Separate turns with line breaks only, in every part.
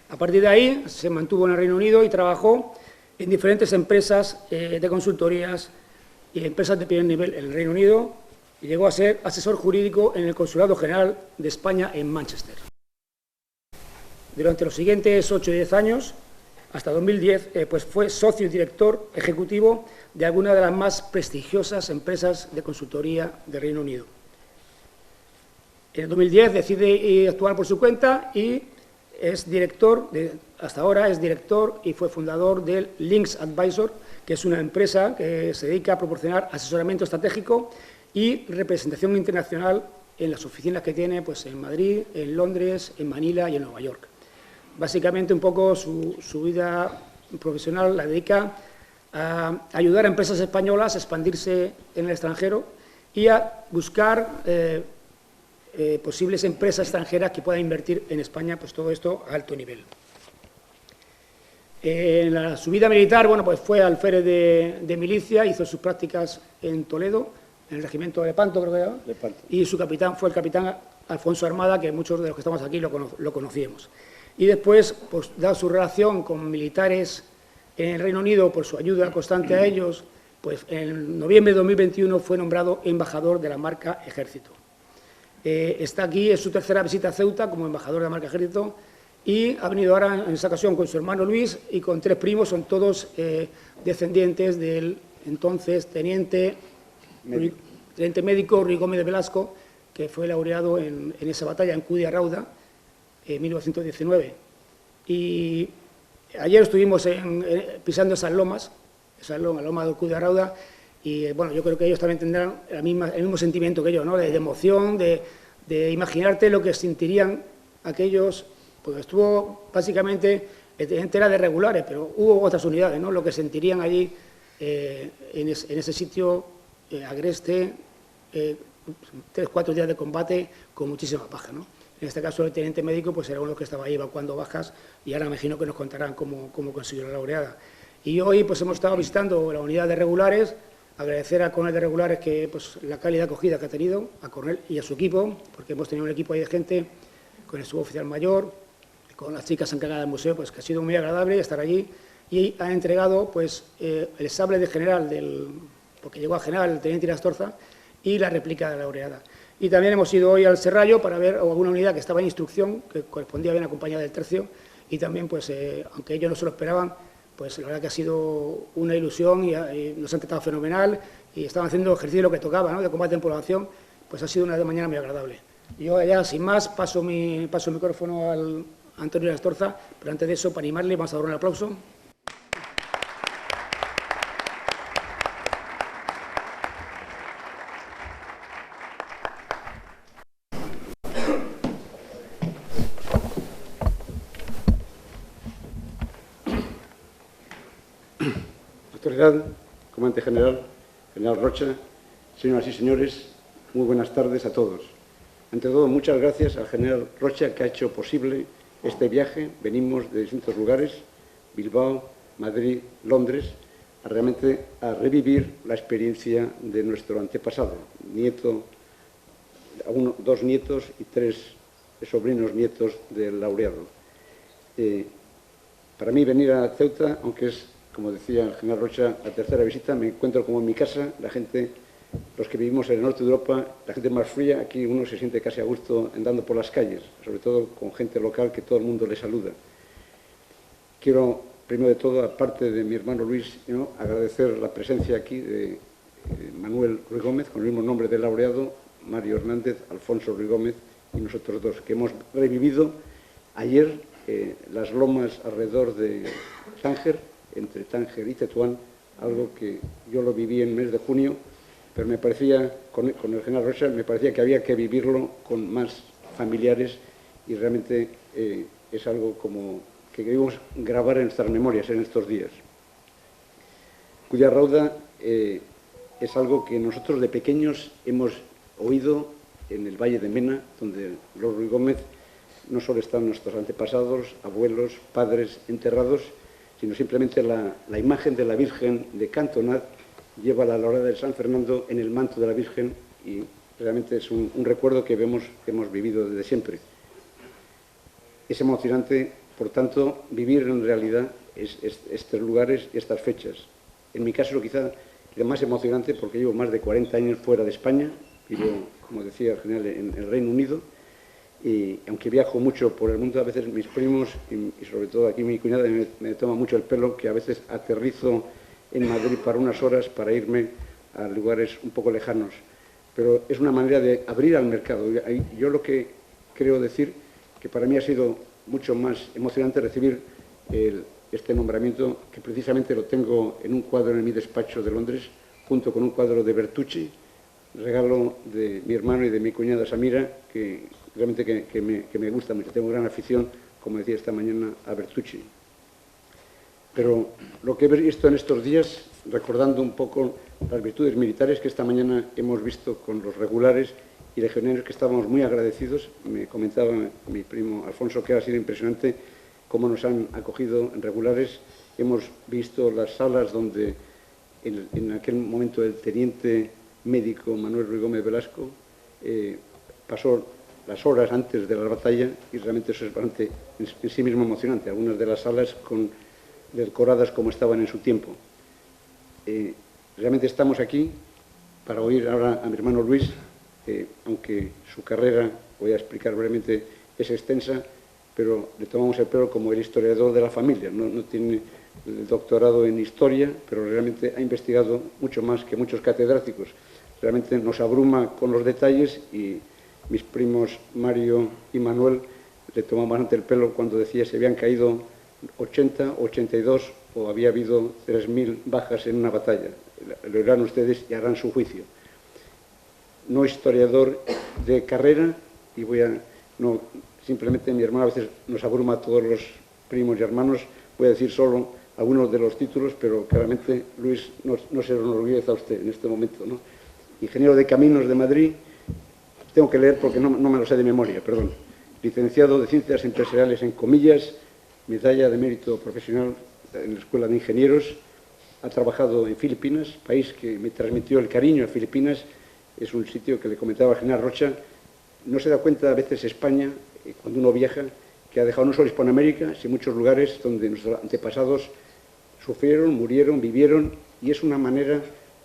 A partir de ahí se mantuvo en el Reino Unido y trabajó en diferentes empresas de consultorías y empresas de primer nivel en el Reino Unido y llegó a ser asesor jurídico en el Consulado General de España en Manchester. Durante los siguientes 8 y 10 años, hasta 2010, pues fue socio y director ejecutivo de alguna de las más prestigiosas empresas de consultoría del Reino Unido. En el 2010 decide actuar por su cuenta y es director, hasta ahora es director y fue fundador del Links Advisor, que es una empresa que se dedica a proporcionar asesoramiento estratégico y representación internacional en las oficinas que tiene pues, en Madrid, en Londres, en Manila y en Nueva York. Básicamente, un poco su vida profesional la dedica a ayudar a empresas españolas a expandirse en el extranjero y a buscar posibles empresas extranjeras que puedan invertir en España, pues todo esto a alto nivel. En su vida militar, bueno, pues fue alférez de milicia, hizo sus prácticas en Toledo, en el regimiento de Lepanto, creo que era, y su capitán fue el capitán Alfonso Armada, que muchos de los que estamos aquí lo conocíamos. Y después, pues, dado su relación con militares en el Reino Unido, por su ayuda constante a ellos, pues en noviembre de 2021 fue nombrado embajador de la marca Ejército. Está aquí, es su tercera visita a Ceuta como embajador de la marca Ejército y ha venido ahora en esta ocasión con su hermano Luis y con 3 primos, son todos descendientes del entonces teniente médico Ruy Gómez de Velasco, que fue laureado en esa batalla en Cudi Rauda, en 1919. Y ayer estuvimos pisando esas lomas, esa loma del Cudi Rauda, y bueno, yo creo que ellos también tendrán el mismo sentimiento que yo, ¿no? De emoción, de imaginarte lo que sentirían aquellos, porque estuvo básicamente, era de regulares, pero hubo otras unidades, ¿no? Lo que sentirían allí en ese sitio agreste, 3 o 4 días de combate con muchísima paja, ¿no? En este caso, el teniente médico pues era uno que estaba ahí evacuando bajas y ahora me imagino que nos contarán cómo consiguió la laureada. Y hoy pues hemos estado visitando la unidad de regulares, agradecer al coronel de regulares que, pues, la cálida acogida que ha tenido, a coronel y a su equipo, porque hemos tenido un equipo ahí de gente, con el suboficial mayor, con las chicas encargadas del museo, pues que ha sido muy agradable estar allí y han entregado pues, el sable de general, porque llegó a general el teniente Irastorza, y la réplica de la laureada. Y también hemos ido hoy al Serrallo para ver alguna unidad que estaba en instrucción, que correspondía bien acompañada del tercio, y también, pues, aunque ellos no se lo esperaban, pues la verdad que ha sido una ilusión y nos han tratado fenomenal y estaban haciendo ejercicio de lo que tocaba, ¿no? De combate en población, pues ha sido una mañana muy agradable. Yo ya, sin más, paso el micrófono al Antonio Irastorza, pero antes de eso, para animarle, vamos a dar un aplauso.
Autoridad, comandante general, general Rocha, señoras y señores, muy buenas tardes a todos. Ante todo, muchas gracias al general Rocha que ha hecho posible este viaje. Venimos de distintos lugares, Bilbao, Madrid, Londres, realmente a revivir la experiencia de nuestro antepasado, nieto, 2 nietos y 3 sobrinos nietos del laureado. Para mí venir a Ceuta, aunque es, como decía el general Rocha, la tercera visita, me encuentro como en mi casa. La gente, los que vivimos en el norte de Europa, la gente más fría, aquí uno se siente casi a gusto andando por las calles, sobre todo con gente local que todo el mundo le saluda. Quiero, primero de todo, aparte de mi hermano Luis, ¿no?, agradecer la presencia aquí de Manuel Ruy Gómez, con el mismo nombre del laureado, Mario Hernández, Alfonso Ruy Gómez y nosotros dos, que hemos revivido ayer las lomas alrededor de Tánger, entre Tánger y Tetuán, algo que yo lo viví en el mes de junio, pero me parecía, con el general Rocha, me parecía que había que vivirlo con más familiares y realmente es algo como que queremos grabar en nuestras memorias en estos días. Cudi Rauda es algo que nosotros de pequeños hemos oído en el Valle de Mena, donde los Ruy Gómez no solo están nuestros antepasados, abuelos, padres enterrados, sino simplemente la imagen de la Virgen de Cantonat lleva la laureada de San Fernando en el manto de la Virgen y realmente es un recuerdo que hemos vivido desde siempre. Es emocionante por tanto, vivir en realidad estos lugares y estas fechas. En mi caso, quizá lo más emocionante, porque llevo más de 40 años fuera de España, vivo, como decía el general, en el Reino Unido, y aunque viajo mucho por el mundo, a veces mis primos, y sobre todo aquí mi cuñada, me toma mucho el pelo, que a veces aterrizo en Madrid para unas horas para irme a lugares un poco lejanos. Pero es una manera de abrir al mercado. Yo lo que creo decir, que para mí ha sido mucho más emocionante recibir este nombramiento, que precisamente lo tengo en un cuadro en mi despacho de Londres, junto con un cuadro de Bertucci, regalo de mi hermano y de mi cuñada Samira, que realmente que me gusta mucho. Tengo gran afición, como decía esta mañana, a Bertucci. Pero lo que he visto en estos días, recordando un poco las virtudes militares que esta mañana hemos visto con los regulares y legionarios, que estábamos muy agradecidos. Me comentaba mi primo Alfonso que ha sido impresionante cómo nos han acogido en regulares. Hemos visto las salas donde en aquel momento el teniente médico Manuel Ruiz Gómez Velasco pasó las horas antes de la batalla, y realmente eso es bastante en sí mismo emocionante. Algunas de las salas decoradas como estaban en su tiempo. Realmente estamos aquí para oír ahora a mi hermano Luis, aunque su carrera, voy a explicar brevemente, es extensa, pero le tomamos el pelo como el historiador de la familia. No tiene el doctorado en historia, pero realmente ha investigado mucho más que muchos catedráticos. Realmente nos abruma con los detalles, y mis primos Mario y Manuel le tomaban bastante el pelo cuando decía se habían caído 80, 82 o había habido 3.000 bajas en una batalla. Lo dirán ustedes y harán su juicio. No historiador de carrera, y simplemente mi hermano a veces nos abruma a todos los primos y hermanos. Voy a decir solo algunos de los títulos, pero claramente Luis no se lo enorgullece a usted en este momento, ¿no? Ingeniero de Caminos de Madrid, tengo que leer porque no me lo sé de memoria, perdón. Licenciado de Ciencias Empresariales en Comillas, medalla de mérito profesional en la Escuela de Ingenieros. Ha trabajado en Filipinas, país que me transmitió el cariño a Filipinas. Es un sitio que le comentaba al general Rocha. No se da cuenta a veces España, cuando uno viaja, que ha dejado no solo Hispanoamérica, sino muchos lugares donde nuestros antepasados sufrieron, murieron, vivieron, y es una manera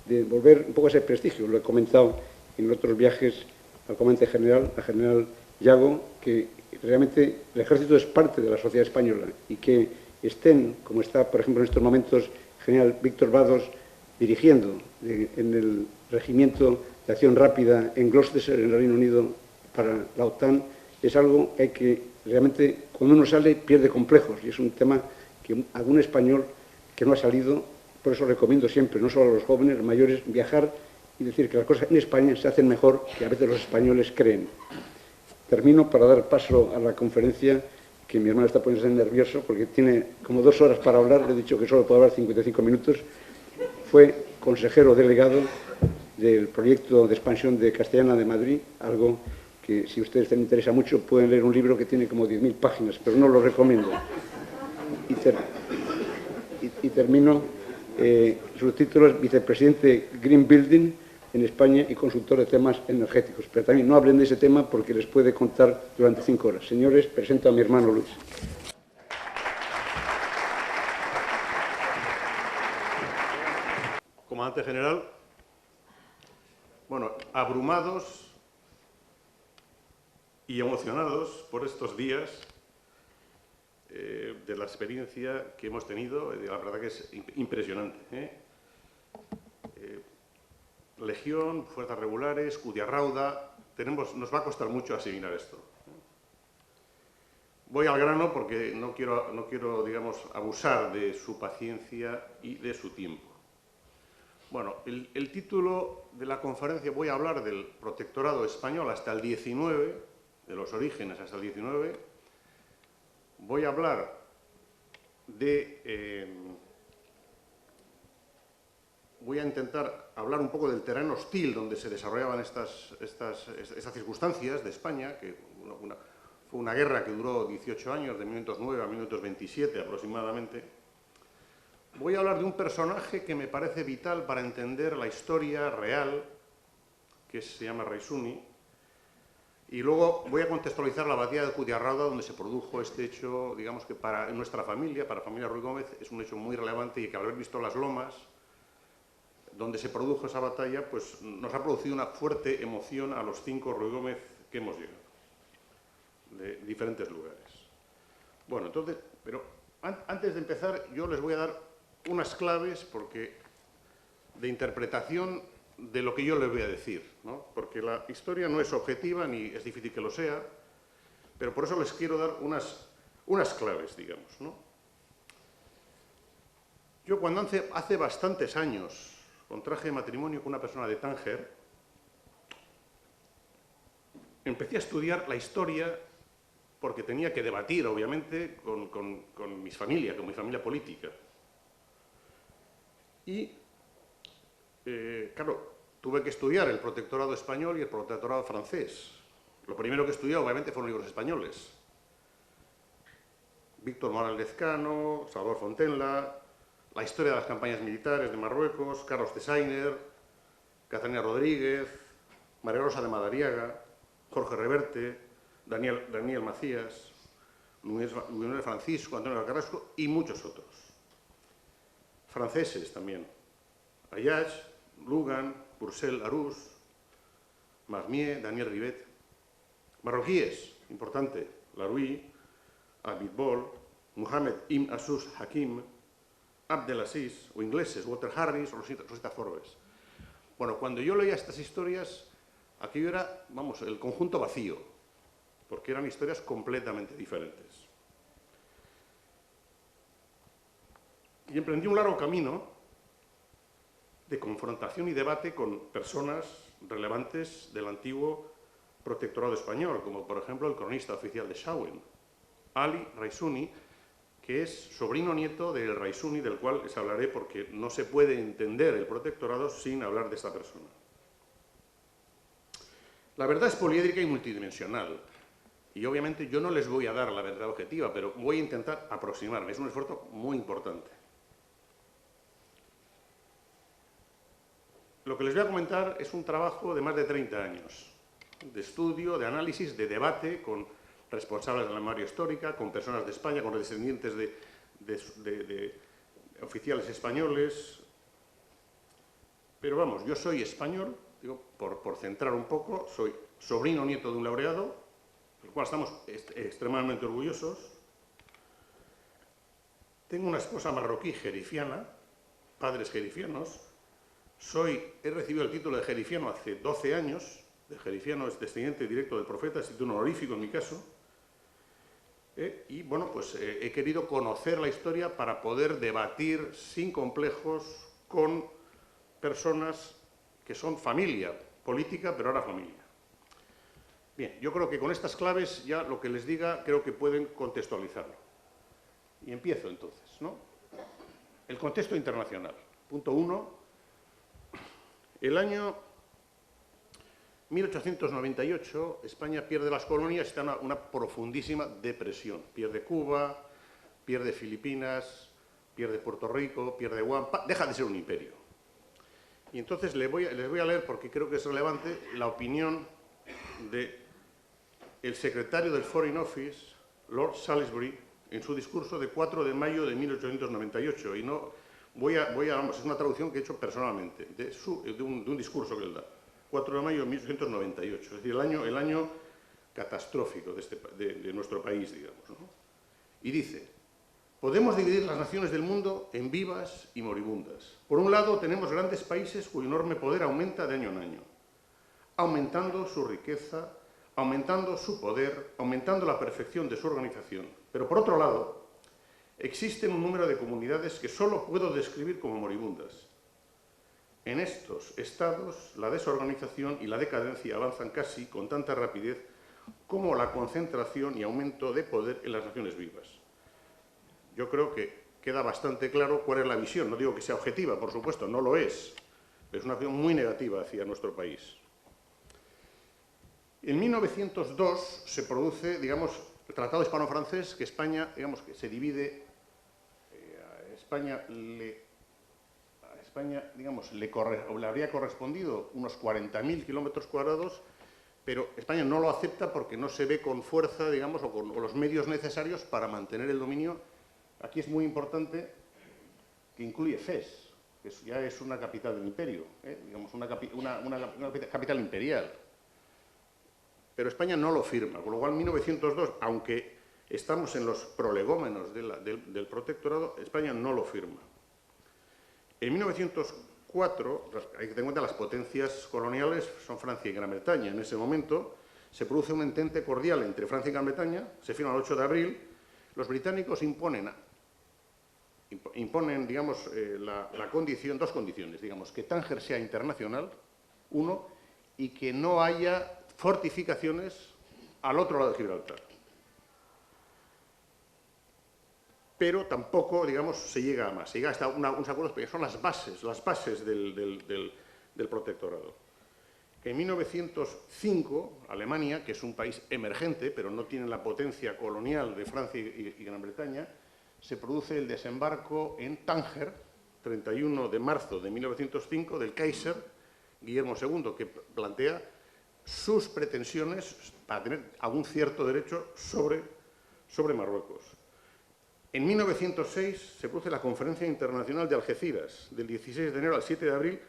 de volver un poco ese prestigio. Lo he comentado en otros viajes al comandante general, al general Yago, que realmente el ejército es parte de la sociedad española, y que estén, como está, por ejemplo, en estos momentos, el general Víctor Vados dirigiendo en el regimiento de acción rápida en Gloucester, en el Reino Unido, para la OTAN, es algo que hay que, realmente, cuando uno sale, pierde complejos, y es un tema que algún español que no ha salido, por eso recomiendo siempre, no solo a los jóvenes, a los mayores, viajar y decir que las cosas en España se hacen mejor que a veces los españoles creen. Termino para dar paso a la conferencia, que mi hermano está poniéndose nervioso porque tiene como 2 horas para hablar. Le he dicho que solo puede hablar 55 minutos. Fue consejero delegado del proyecto de expansión de Castellana de Madrid, algo que, si a ustedes les interesa mucho, pueden leer un libro que tiene como 10.000 páginas, pero no lo recomiendo. Y termino. Su título es Vicepresidente Green Building en España y consultor de temas energéticos. Pero también no hablen de ese tema porque les puede contar durante 5 horas. Señores, presento a mi hermano Luis.
Comandante general, bueno, abrumados y emocionados por estos días de la experiencia que hemos tenido, la verdad que es impresionante. Legión, Fuerzas Regulares, Cutiarrauda, nos va a costar mucho asimilar esto. Voy al grano porque no quiero, digamos, abusar de su paciencia y de su tiempo. Bueno, el título de la conferencia, voy a hablar del protectorado español hasta el 19, de los orígenes hasta el 19. Voy a hablar voy a intentar hablar un poco del terreno hostil donde se desarrollaban estas circunstancias de España, que fue una guerra que duró 18 años, de 1909 a 1927 aproximadamente. Voy a hablar de un personaje que me parece vital para entender la historia real, que se llama Raisuni, Y luego voy a contextualizar la abadía de Cudiarrauda, donde se produjo este hecho, digamos que para nuestra familia, para la familia Ruy Gómez, es un hecho muy relevante y que al haber visto las lomas, donde se produjo esa batalla, pues nos ha producido una fuerte emoción a los 5 Ruy Gómez que hemos llegado, de diferentes lugares. Bueno, entonces, pero antes de empezar, yo les voy a dar unas claves de interpretación de lo que yo les voy a decir, ¿no? Porque la historia no es objetiva, ni es difícil que lo sea, pero por eso les quiero dar unas claves, digamos, ¿no? Yo cuando hace bastantes años contraje matrimonio con una persona de Tánger, empecé a estudiar la historia porque tenía que debatir, obviamente, con mi familia política. Y claro, tuve que estudiar el protectorado español y el protectorado francés. Lo primero que estudié, obviamente, fueron libros españoles. Víctor Moral Lezcano, Salvador Fontenla, la historia de las campañas militares de Marruecos, Carlos Tesainer, Catalina Rodríguez, María Rosa de Madariaga, Jorge Reverte, Daniel Macías, Luis Francisco, Antonio Carrasco y muchos otros. Franceses también. Ayage, Lugan, Purcell Arús, Marmier, Daniel Rivet. Marroquíes, importante, Laroui, Abitbol, Mohamed Ibn Asus Hakim, Abdelaziz, o ingleses, Walter Harris, o Rosita Forbes. Bueno, cuando yo leía estas historias, aquello era, vamos, el conjunto vacío, porque eran historias completamente diferentes. Y emprendí un largo camino de confrontación y debate con personas relevantes del antiguo protectorado español, como por ejemplo el cronista oficial de Shawen, Ali Raisuni, que es sobrino nieto del Raisuni, del cual les hablaré porque no se puede entender el protectorado sin hablar de esta persona. La verdad es poliédrica y multidimensional, y obviamente yo no les voy a dar la verdad objetiva, pero voy a intentar aproximarme, es un esfuerzo muy importante. Lo que les voy a comentar es un trabajo de más de 30 años, de estudio, de análisis, de debate con responsables de la memoria histórica, con personas de España, con descendientes de oficiales españoles. Pero vamos, yo soy español, digo, por centrar un poco, soy sobrino nieto de un laureado, del cual estamos extremadamente orgullosos. Tengo una esposa marroquí jerifiana, padres jerifianos. He recibido el título de jerifiano hace 12 años, de jerifiano es descendiente directo del profeta, es título honorífico en mi caso. Y bueno, pues he querido conocer la historia para poder debatir sin complejos con personas que son familia política, pero ahora familia. Bien, yo creo que con estas claves ya lo que les diga creo que pueden contextualizarlo. Y empiezo entonces, ¿no? El contexto internacional. Punto 1. El año 1898, España pierde las colonias y está en una profundísima depresión. Pierde Cuba, pierde Filipinas, pierde Puerto Rico, pierde Guam, deja de ser un imperio. Y entonces les voy a leer, porque creo que es relevante, la opinión del secretario del Foreign Office, Lord Salisbury, en su discurso de 4 de mayo de 1898. Y no vamos, es una traducción que he hecho personalmente, de un discurso que él da. 4 de mayo de 1898, es decir, el año catastrófico de nuestro país, digamos, ¿no? Y dice: podemos dividir las naciones del mundo en vivas y moribundas. Por un lado, tenemos grandes países cuyo enorme poder aumenta de año en año, aumentando su riqueza, aumentando su poder, aumentando la perfección de su organización. Pero por otro lado, existen un número de comunidades que solo puedo describir como moribundas. En estos estados, la desorganización y la decadencia avanzan casi con tanta rapidez como la concentración y aumento de poder en las naciones vivas. Yo creo que queda bastante claro cuál es la visión. No digo que sea objetiva, por supuesto, no lo es, pero es una visión muy negativa hacia nuestro país. En 1902 se produce, digamos, el Tratado Hispano-Francés, que España, digamos, que se divide. A España, digamos, le habría correspondido unos 40.000 kilómetros cuadrados, pero España no lo acepta porque no se ve con fuerza, digamos, o con los medios necesarios para mantener el dominio. Aquí es muy importante que incluye Fez, que ya es una capital del imperio, digamos, una capital imperial. Pero España no lo firma, con lo cual en 1902, aunque estamos en los prolegómenos del protectorado, España no lo firma. En 1904, hay que tener en cuenta las potencias coloniales son Francia y Gran Bretaña. En ese momento se produce un entente cordial entre Francia y Gran Bretaña, se firma el 8 de abril, los británicos imponen digamos, dos condiciones, digamos, que Tánger sea internacional, uno, y que no haya fortificaciones al otro lado de Gibraltar. Pero tampoco, digamos, se llega a más. Se llega hasta unos acuerdos, porque son las bases del protectorado. En 1905, Alemania, que es un país emergente, pero no tiene la potencia colonial de Francia y Gran Bretaña, se produce el desembarco en Tánger, 31 de marzo de 1905, del Kaiser Guillermo II, que plantea sus pretensiones para tener algún cierto derecho sobre Marruecos. En 1906 se produce la Conferencia Internacional de Algeciras, del 16 de enero al 7 de abril,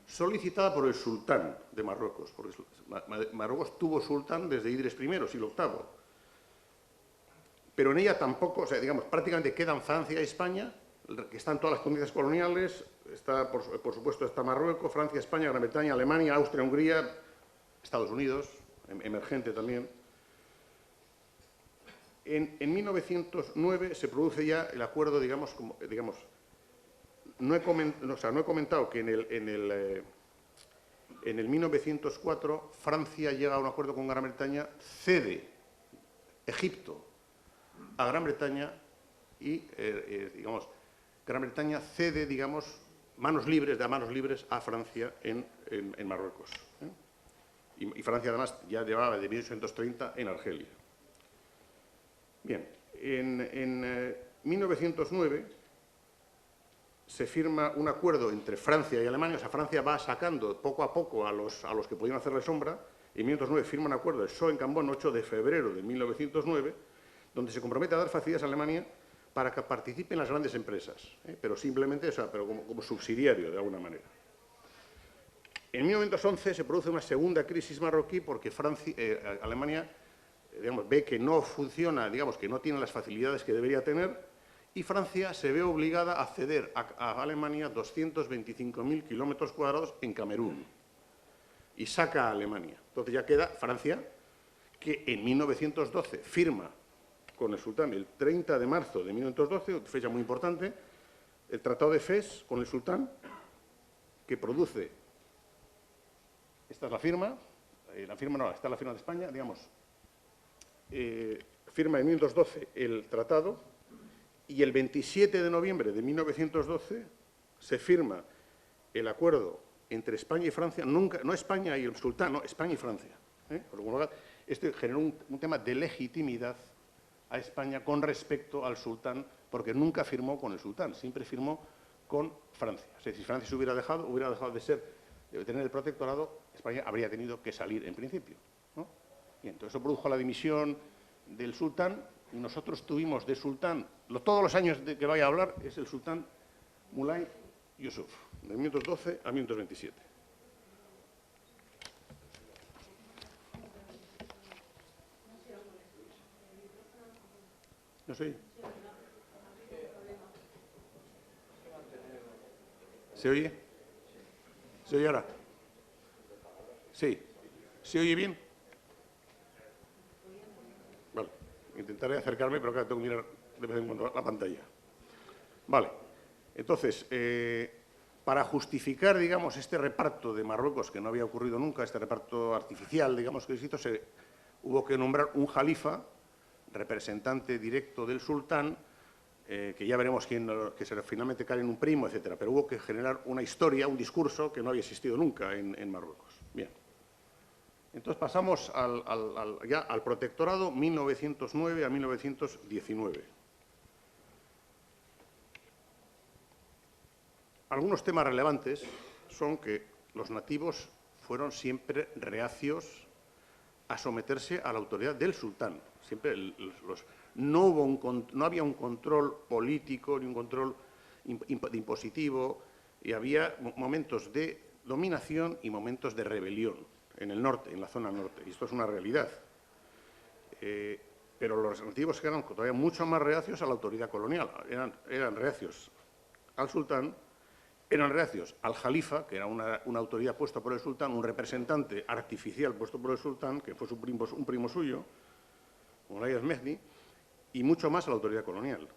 solicitada por el sultán de Marruecos, porque Marruecos tuvo sultán desde Idris I, siglo VIII. Pero en ella tampoco, o sea, digamos, prácticamente quedan Francia y España, que están todas las potencias coloniales, por supuesto está Marruecos, Francia, España, Gran Bretaña, Alemania, Austria, Hungría, Estados Unidos, emergente también. En 1909 se produce ya el acuerdo, digamos, no he comentado que en el 1904 Francia llega a un acuerdo con Gran Bretaña, cede Egipto a Gran Bretaña y, digamos, Gran Bretaña cede, digamos, manos libres a Francia en Marruecos. Y Francia, además, ya llevaba de 1830 en Argelia. Bien, en 1909 se firma un acuerdo entre Francia y Alemania, o sea, Francia va sacando poco a poco a los que podían hacerle sombra, y en 1909 firma un acuerdo, el Sceaux-en-Cambon, 8 de febrero de 1909, donde se compromete a dar facilidades a Alemania para que participe en las grandes empresas, pero simplemente, o sea, pero como subsidiario, de alguna manera. En 1911 se produce una segunda crisis marroquí porque Alemania, digamos, ve que no funciona, digamos, que no tiene las facilidades que debería tener, y Francia se ve obligada a ceder a Alemania 225.000 kilómetros cuadrados en Camerún, y saca a Alemania. Entonces ya queda Francia, que en 1912 firma con el sultán el 30 de marzo de 1912, fecha muy importante, el Tratado de Fez con el sultán, que produce, esta es la firma esta es la firma de España, digamos, firma en 1912 el tratado, y el 27 de noviembre de 1912 se firma el acuerdo entre España y Francia, no España y el sultán, no, España y Francia. Este generó un tema de legitimidad a España con respecto al sultán, porque nunca firmó con el sultán, siempre firmó con Francia. O sea, si Francia se hubiera dejado de tener el protectorado, España habría tenido que salir en principio, ¿no? Y entonces eso produjo la dimisión del sultán, y nosotros tuvimos de sultán, todos los años de que vaya a hablar, es el sultán Mulay Yusuf, de 1912 a 1927. No sé. ¿Se oye? ¿Se oye ahora? Sí. ¿Se oye bien? Vale. Intentaré acercarme, pero claro, tengo que mirar de vez en cuando la pantalla. Vale. Entonces, para justificar, digamos, este reparto de Marruecos, que no había ocurrido nunca, este reparto artificial, digamos, que hubo que nombrar un jalifa, representante directo del sultán, que ya veremos quién, que finalmente cae en un primo, etcétera. Pero hubo que generar una historia, un discurso que no había existido nunca en Marruecos. Bien. Entonces pasamos ya al protectorado 1909 a 1919. Algunos temas relevantes son que los nativos fueron siempre reacios a someterse a la autoridad del sultán. Siempre no había un control político ni un control impositivo, y había momentos de dominación y momentos de rebelión en el norte, en la zona norte, y esto es una realidad. Pero los nativos eran todavía mucho más reacios a la autoridad colonial, eran reacios al sultán, eran reacios al jalifa, que era una autoridad puesta por el sultán, un representante artificial puesto por el sultán, que fue un primo suyo, Mulay al-Mehdi, y mucho más a la autoridad colonial.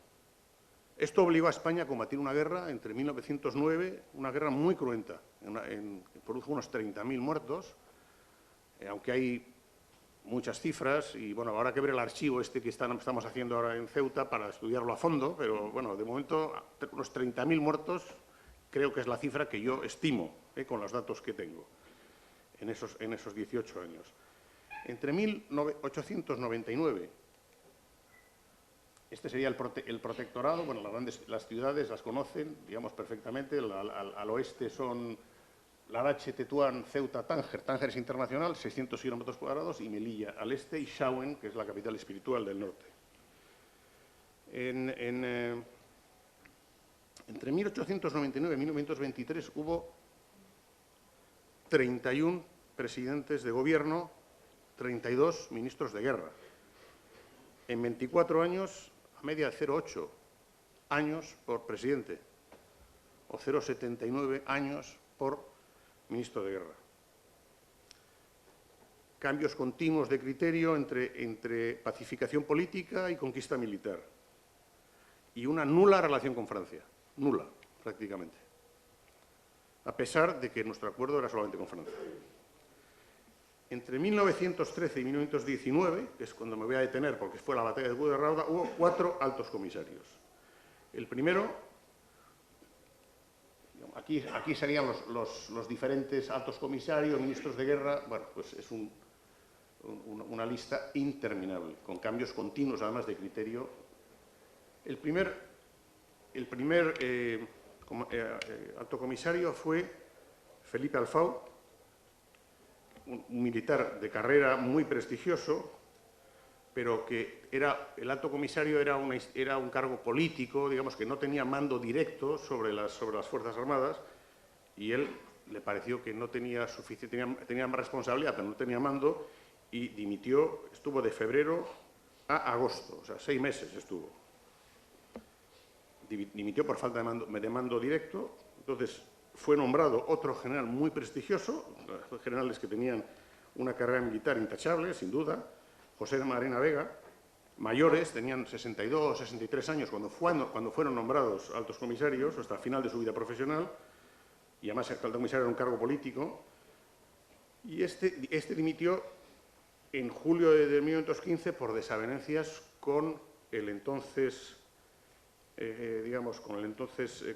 Esto obligó a España a combatir una guerra entre 1909, una guerra muy cruenta, produjo unos 30.000 muertos, aunque hay muchas cifras, y bueno, habrá que ver el archivo que estamos haciendo ahora en Ceuta para estudiarlo a fondo, pero bueno, de momento unos 30.000 muertos creo que es la cifra que yo estimo, con los datos que tengo, en esos 18 años. Entre 1899, este sería el protectorado, bueno, las ciudades las conocen, digamos, perfectamente, al oeste son Larache, Tetuán, Ceuta, Tánger. Tánger es internacional, 600 kilómetros cuadrados, y Melilla al este, y Shawen, que es la capital espiritual del norte. Entre 1899 y 1923 hubo 31 presidentes de gobierno, 32 ministros de guerra. En 24 años, a media de 0,8 años por presidente, o 0,79 años por ministro de guerra. Cambios continuos de criterio entre pacificación política y conquista militar. Y una nula relación con Francia, nula, prácticamente. A pesar de que nuestro acuerdo era solamente con Francia. Entre 1913 y 1919, que es cuando me voy a detener porque fue la batalla de Guadalrauda, hubo 4 altos comisarios. El primero, aquí serían los diferentes altos comisarios, ministros de guerra. Bueno, pues es una lista interminable, con cambios continuos, además de criterio. El primer alto comisario fue Felipe Alfau, un militar de carrera muy prestigioso, pero que el alto comisario era un cargo político, digamos, que no tenía mando directo sobre las Fuerzas Armadas, y él le pareció que no tenía suficiente, tenía más responsabilidad, pero no tenía mando, y dimitió. Estuvo de febrero a agosto, o sea, 6 meses estuvo. Dimitió por falta de mando directo. Entonces fue nombrado otro general muy prestigioso, generales que tenían una carrera militar intachable, sin duda, José Marina Vega, mayores, tenían 62, 63 años cuando fueron nombrados altos comisarios, hasta el final de su vida profesional, y además el alto comisario era un cargo político, y este dimitió en julio de 1915 por desavenencias con el entonces,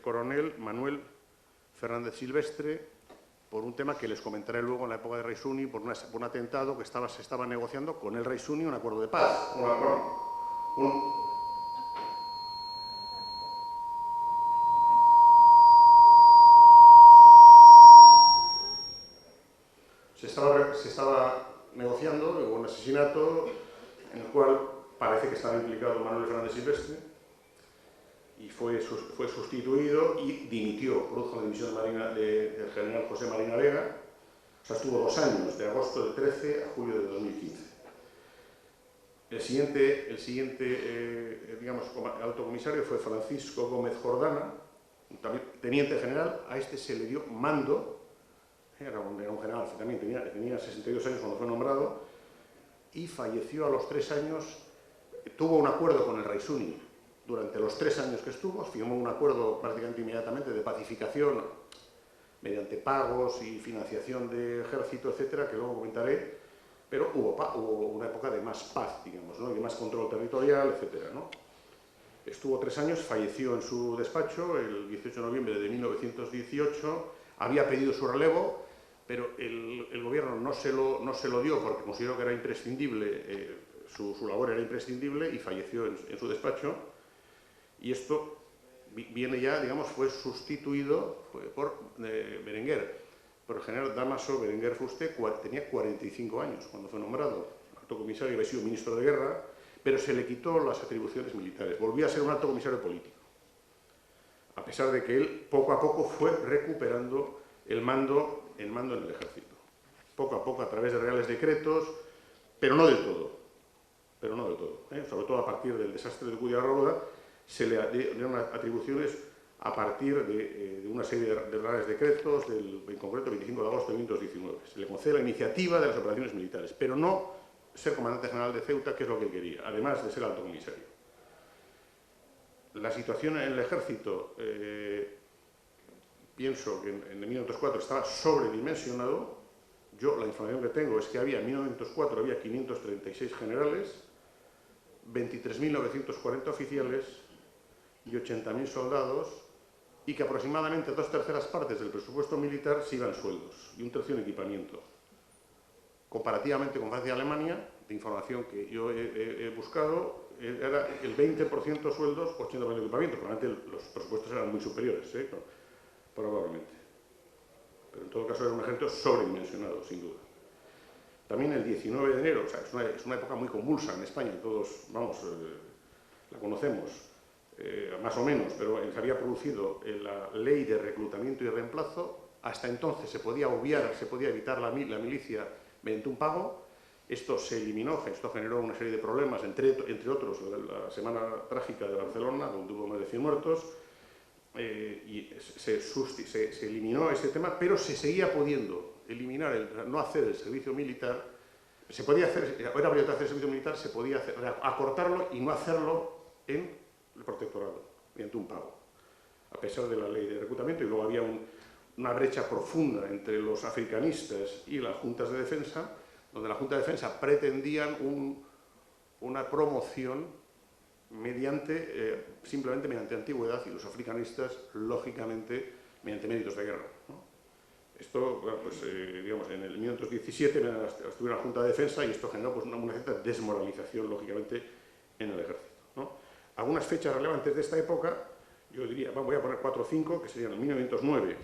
coronel Manuel Fernández Silvestre, por un tema que les comentaré luego en la época de Rey Suni, por un atentado que se estaba negociando con el Rey Suni un acuerdo de paz. Se estaba negociando un asesinato en el cual parece que estaba implicado Manuel Fernández Silvestre, y fue sustituido y dimitió, produjo la dimisión del general José Marina Vega. O sea, estuvo 2 años, de agosto del 13 a julio de 2015. El siguiente alto comisario fue Francisco Gómez Jordana, también teniente general. A este se le dio mando, era un general, también tenía 62 años cuando fue nombrado, y falleció a los 3 años. Tuvo un acuerdo con el Rey Suni. Durante los 3 años que estuvo, firmó un acuerdo prácticamente inmediatamente de pacificación mediante pagos y financiación de ejército, etcétera, que luego comentaré, pero hubo una época de más paz, digamos, ¿no? Y de más control territorial, etcétera, ¿no? Estuvo 3 años, falleció en su despacho el 18 de noviembre de 1918, había pedido su relevo, pero el gobierno no se lo dio porque consideró que era imprescindible, su labor era imprescindible, y falleció en su despacho. Y esto viene ya, digamos, fue sustituido por Berenguer. pero el general Dámaso Berenguer Fuster tenía 45 años cuando fue nombrado alto comisario, había sido ministro de guerra, pero se le quitó las atribuciones militares, volvió a ser un alto comisario político, a pesar de que él poco a poco fue recuperando el mando en el ejército, poco a poco a través de reales decretos, pero no del todo, sobre todo a partir del desastre de Cudiarrauda, se le dieron atribuciones a partir de una serie de reales decretos, en concreto el 25 de agosto de 1919. Se le concede la iniciativa de las operaciones militares, pero no ser comandante general de Ceuta, que es lo que él quería, además de ser alto comisario. La situación en el ejército, pienso que en 1904 estaba sobredimensionado. Yo, la información que tengo es que en 1904 había 536 generales, 23.940 oficiales y 80.000 soldados, y que aproximadamente 2/3 partes del presupuesto militar se iban sueldos y 1/3 en equipamiento. Comparativamente con Francia y Alemania, de información que yo he buscado, era el 20% sueldos, 80% equipamiento. Probablemente los presupuestos eran muy superiores, probablemente. Pero en todo caso era un ejército sobredimensionado, sin duda. También el 19 de enero, o sea, es una época muy convulsa en España, todos, la conocemos, más o menos, pero se había producido la ley de reclutamiento y reemplazo. Hasta entonces se podía obviar, se podía evitar la milicia mediante un pago. Esto se eliminó, esto generó una serie de problemas, entre otros la Semana Trágica de Barcelona, donde hubo más de 100 muertos, y se eliminó este tema, pero se seguía pudiendo eliminar, no hacer el servicio militar. Se podía hacer, era obligatorio hacer el servicio militar, se podía hacer, acortarlo y no hacerlo en el protectorado, mediante un pago, a pesar de la ley de reclutamiento. Y luego había una brecha profunda entre los africanistas y las juntas de defensa, donde la Junta de Defensa pretendían una promoción simplemente mediante antigüedad, y los africanistas, lógicamente, mediante méritos de guerra, ¿no? Esto, digamos, en el 1917 estuvo en la Junta de Defensa y esto generó una cierta desmoralización, lógicamente, en el ejército, ¿no? Algunas fechas relevantes de esta época, yo diría, voy a poner 4 o 5, que serían el 1909,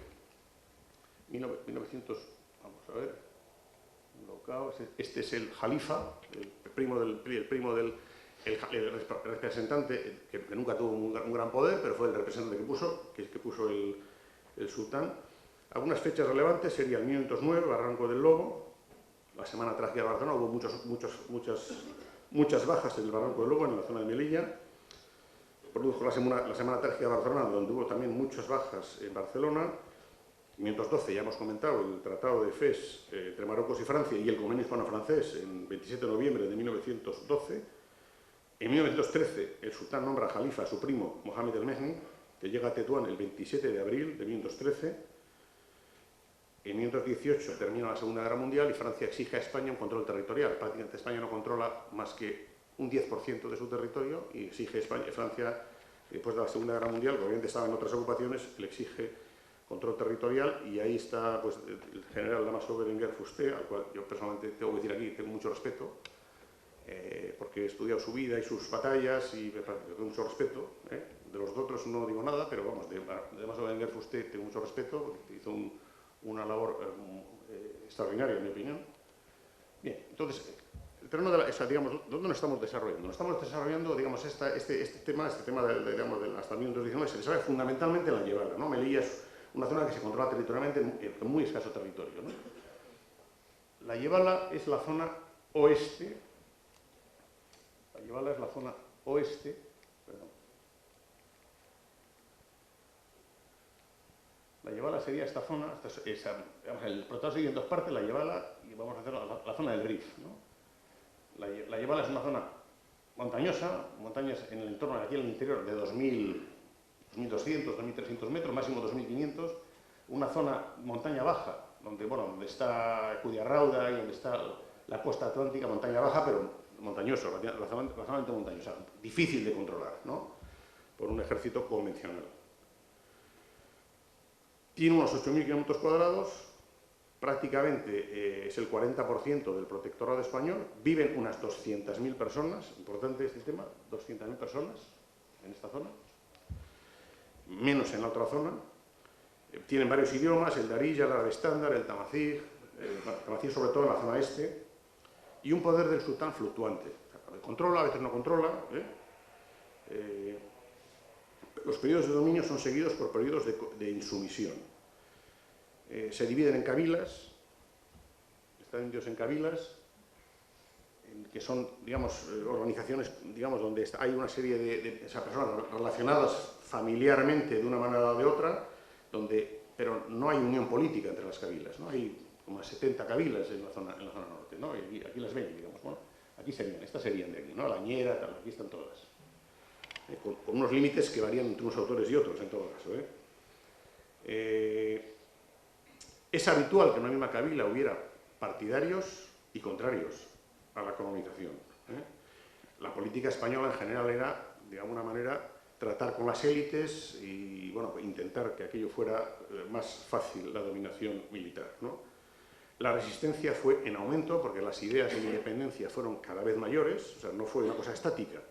vamos a ver, este es el Jalifa, el representante, que nunca tuvo un gran poder, pero fue el representante que puso el sultán. Algunas fechas relevantes serían el 1909, Barranco del Lobo, la Semana Trágica de Barcelona, hubo muchas bajas en el Barranco del Lobo, en la zona de Melilla. Produjo la Semana Trágica de Barcelona, donde hubo también muchas bajas en Barcelona. En 1912, ya hemos comentado, el Tratado de Fez entre Marruecos y Francia y el Convenio Hispano-Francés en 27 de noviembre de 1912. En 1913, el sultán nombra Jalifa a su primo, Mohamed el Mehdi, que llega a Tetuán el 27 de abril de 1913. En 1918 termina la Segunda Guerra Mundial y Francia exige a España un control territorial. Prácticamente España no controla más que un 10% de su territorio y exige Francia, después de la Segunda Guerra Mundial, que obviamente estaba en otras ocupaciones, le exige control territorial, y ahí está pues, el general Dámaso Berenguer Fuster, al cual yo personalmente tengo que decir aquí, tengo mucho respeto, porque he estudiado su vida y sus batallas y tengo mucho respeto. De los otros no digo nada, pero vamos, de Dámaso Berenguer Fuster tengo mucho respeto, porque hizo una labor extraordinaria, en mi opinión. Bien, entonces, el terreno de digamos, ¿dónde nos estamos desarrollando? Nos estamos desarrollando, digamos, este tema digamos, hasta 1919 se desarrolla fundamentalmente en la Llevala, ¿no? Melilla es una zona que se controla territorialmente en muy escaso territorio, ¿no? La Llevala es la zona oeste. La Llevala es la zona oeste. Perdón. La Llevala sería esta zona, digamos, el protocolo se divide en dos partes, la Llevala, y vamos a hacer la zona del Rif, ¿no? La Llevala es una zona montañosa, montañas en el entorno, aquí en el interior, de 2.200, 2.300 metros, máximo 2.500, una zona montaña baja, donde está Cudiarrauda y donde está la costa atlántica, montaña baja, pero montañoso, razonablemente montañosa, difícil de controlar, ¿no? Por un ejército convencional. Tiene unos 8.000 kilómetros cuadrados, prácticamente es el 40% del protectorado español, viven unas 200.000 personas, importante este tema, 200.000 personas en esta zona, menos en la otra zona. Tienen varios idiomas, el darija, el árabe estándar, el tamazigh sobre todo en la zona este, y un poder del sultán fluctuante. O sea, a veces controla, a veces no controla. Los periodos de dominio son seguidos por periodos de insumisión. Se dividen en kabilas, están divididos en kabilas, que son, digamos, organizaciones, digamos, donde hay una serie de personas relacionadas familiarmente de una manera o de otra, pero no hay unión política entre las kabilas, ¿no? Hay como 70 kabilas en la zona norte, ¿no? Y aquí las ven, digamos, bueno, aquí serían, estas serían de aquí, ¿no? La Ñera, tal, aquí están todas. Con unos límites que varían entre unos autores y otros, en todo caso, Es habitual que en una misma kabila hubiera partidarios y contrarios a la colonización. La política española en general era, de alguna manera, tratar con las élites y, bueno, intentar que aquello fuera más fácil, la dominación militar, ¿no? La resistencia fue en aumento porque las ideas de independencia fueron cada vez mayores, o sea, no fue una cosa estática.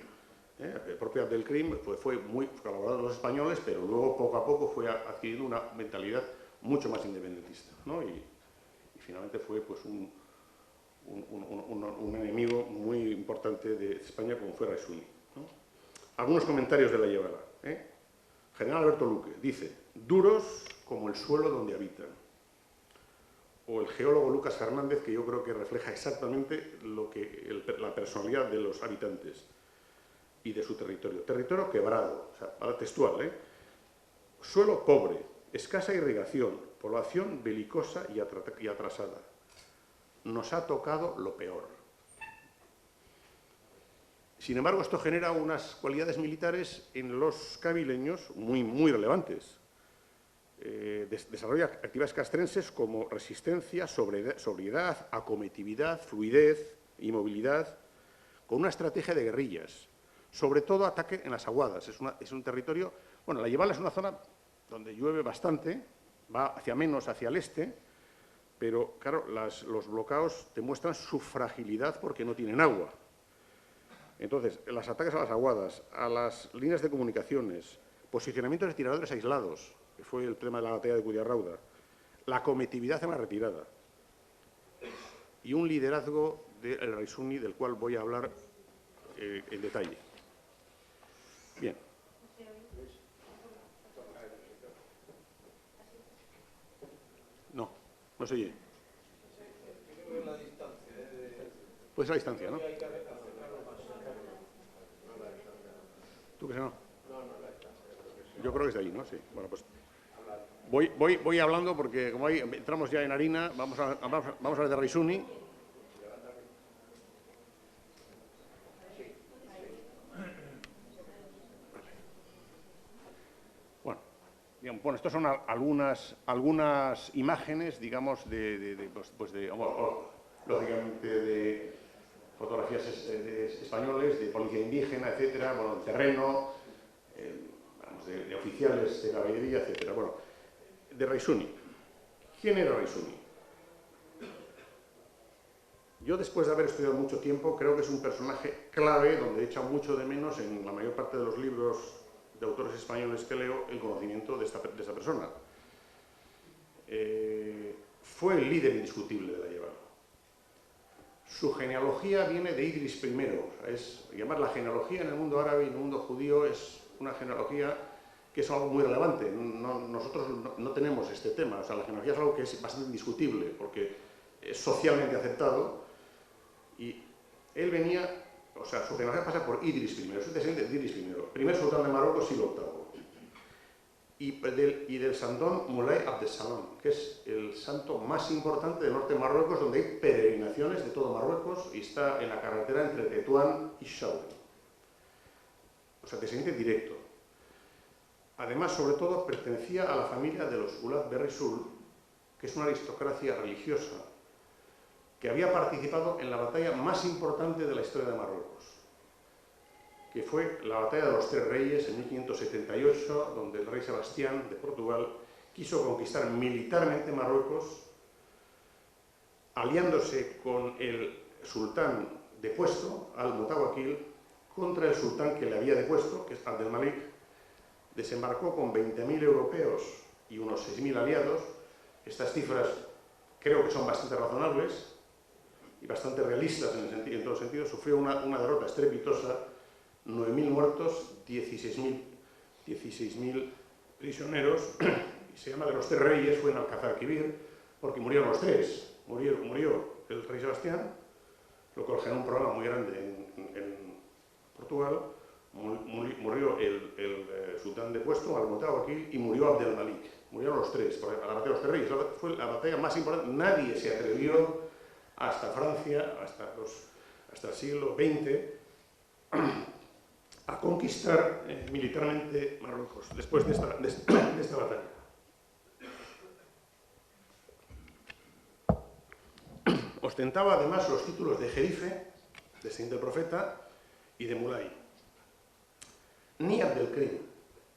El propio Abdelkrim fue muy colaborador de los españoles, pero luego, poco a poco, fue adquiriendo una mentalidad mucho más independentista, ¿no? Y finalmente fue, pues, un enemigo muy importante de España, como fue Raisuni, ¿no? Algunos comentarios de la Llevada. General Alberto Luque dice: duros como el suelo donde habitan. O el geólogo Lucas Fernández, que yo creo que refleja exactamente la personalidad de los habitantes y de su territorio. Territorio quebrado, o sea, para textual, suelo pobre, escasa irrigación, población belicosa y atrasada. Nos ha tocado lo peor. Sin embargo, esto genera unas cualidades militares en los kabileños muy relevantes. Desarrolla actividades castrenses como resistencia, sobriedad, acometividad, fluidez y movilidad, con una estrategia de guerrillas. Sobre todo ataque en las aguadas. Es un territorio... Bueno, la Llevala es una zona donde llueve bastante, va hacia menos hacia el este, pero, claro, los bloqueos demuestran su fragilidad porque no tienen agua. Entonces, los ataques a las aguadas, a las líneas de comunicaciones, posicionamientos de tiradores aislados, que fue el tema de la batalla de Cuyarrauda, la acometividad en la retirada y un liderazgo del Raisuni, del cual voy a hablar en detalle. Bien. No se oye. Pues la distancia, ¿no? ¿Tú crees que no? Yo creo que es de ahí, ¿no? Sí. Bueno, pues voy hablando porque como ahí entramos ya en harina, vamos a hablar de Raisuni. Bueno, estas son algunas imágenes, digamos, lógicamente, de fotografías españoles, de policía indígena, etcétera, bueno, de terreno, de oficiales de caballería, etcétera. Bueno, de Raisuni. ¿Quién era Raisuni? Yo, después de haber estudiado mucho tiempo, creo que es un personaje clave, donde he echado mucho de menos en la mayor parte de los libros de autores españoles que leo el conocimiento de esta persona. Fue el líder indiscutible de la Llevada. Su genealogía viene de Idris I. O sea, llamar la genealogía en el mundo árabe y en el mundo judío es una genealogía que es algo muy relevante. Nosotros no tenemos este tema. O sea, la genealogía es algo que es bastante indiscutible porque es socialmente aceptado y él venía... O sea, su genealogía pasa por Idris I, es un descendiente de Idris I, primer sultán de Marruecos, siglo VIII, y del santón Moulay Abdesalam, que es el santo más importante del norte de Marruecos, donde hay peregrinaciones de todo Marruecos y está en la carretera entre Tetuán y Chaouen. O sea, descendiente directo. Además, sobre todo, pertenecía a la familia de los Ulad Berrisul, que es una aristocracia religiosa, que había participado en la batalla más importante de la historia de Marruecos, que fue la batalla de los Tres Reyes en 1578, donde el rey Sebastián de Portugal quiso conquistar militarmente Marruecos, aliándose con el sultán depuesto, Al-Mutawakkil, contra el sultán que le había depuesto, que es Abdelmalik. Desembarcó con 20.000 europeos y unos 6.000 aliados. Estas cifras creo que son bastante razonables y bastante realistas en todos sentidos. Sufrió una derrota estrepitosa, 9.000 muertos, 16.000 prisioneros, y se llama de los tres reyes, fue en Alcázar-Quibir, porque murieron los tres. Murió el rey Sebastián, lo cual generó un problema muy grande en Portugal, murió el sultán depuesto, Al-Mutawakkil, y murió Abdelmalik. Murieron los tres, porque la batalla de los tres reyes fue la batalla más importante. Nadie se atrevió hasta Francia, hasta el siglo XX, a conquistar militarmente Marruecos, después de esta batalla. Ostentaba además los títulos de jerife, descendiente del profeta, y de mulay. Ni Abdelkrim,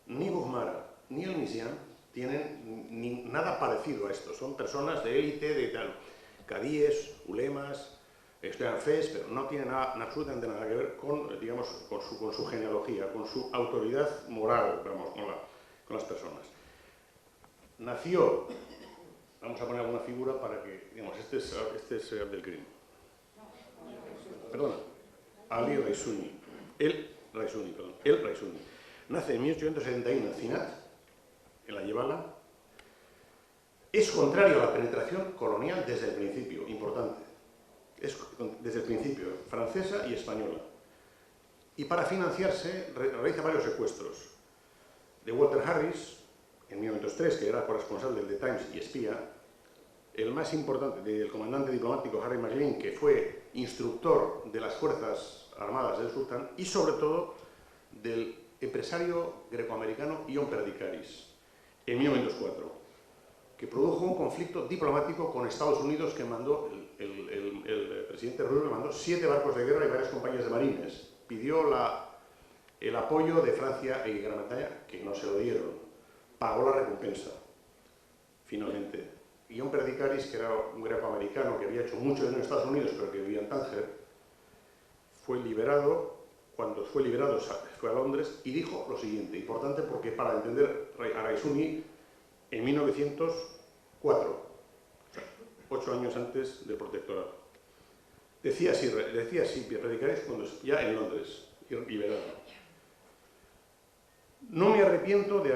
ni Bouhmara, ni el Mizian tienen nada parecido a esto. Son personas de élite, de tal, cadíes, ulemas, estudian fes, pero no tienen absolutamente nada que ver con, digamos, con su genealogía, con su autoridad moral, vamos, con las personas. Nació, vamos a poner alguna figura para que, digamos, este es Abdelkrim. Perdona, Ali Raisuni. El Raisuni. Nace en 1871 en Zinat, en la Yebala. Es contrario a la penetración colonial desde el principio, importante. Es desde el principio, francesa y española. Y para financiarse realiza varios secuestros. De Walter Harris, en 1903, que era corresponsal del The Times y espía. El más importante, del comandante diplomático Harry Maclean, que fue instructor de las fuerzas armadas del sultán, y sobre todo del empresario grecoamericano Ion Perdicaris, en 1904, que produjo un conflicto diplomático con Estados Unidos, que mandó, el presidente Roosevelt mandó 7 barcos de guerra y varias compañías de marines. Pidió el apoyo de Francia y Gran Bretaña, que no se lo dieron. Pagó la recompensa, finalmente. Ion Perdicaris, que era un grecoamericano que había hecho mucho dinero en Estados Unidos, pero que vivía en Tánger, fue liberado. Cuando fue liberado fue a Londres y dijo lo siguiente, importante porque para entender a Raisuni, en 1904, 8 años antes del protectorado. Decía así Perdicaris cuando ya en Londres, liberado. No me arrepiento de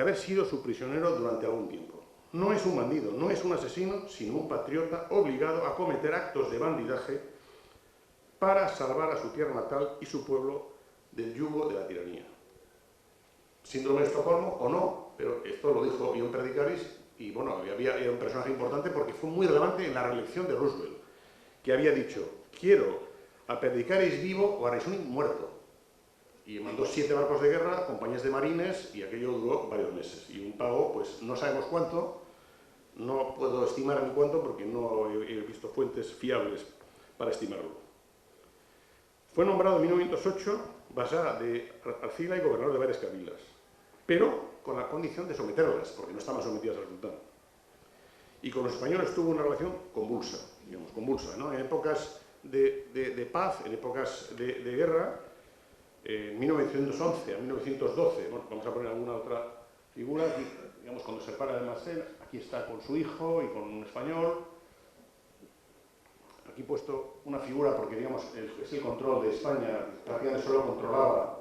haber sido su prisionero durante algún tiempo. No es un bandido, no es un asesino, sino un patriota obligado a cometer actos de bandidaje para salvar a su tierra natal y su pueblo del yugo de la tiranía. Síndrome de Estocolmo o no, pero esto lo dijo Ion Perdicaris, y bueno, era un personaje importante porque fue muy relevante en la reelección de Roosevelt, que había dicho, quiero a Perdicaris vivo o a Raisuni muerto. Y mandó 7 barcos de guerra, compañías de marines, y aquello duró varios meses. Y un pago, pues no sabemos cuánto, no puedo estimar ni cuánto porque no he visto fuentes fiables para estimarlo. Fue nombrado en 1908 Basá de Arcila y gobernador de varias cabilas, pero con la condición de someterlas, porque no estaban sometidas al sultán. Y con los españoles tuvo una relación convulsa, digamos, convulsa, ¿no? En épocas de paz, en épocas de guerra, en 1911 a 1912, bueno, vamos a poner alguna otra figura, aquí, digamos, cuando se separa de Marcel, aquí está con su hijo y con un español. Aquí he puesto una figura porque, digamos, es el control de España, prácticamente solo controlaba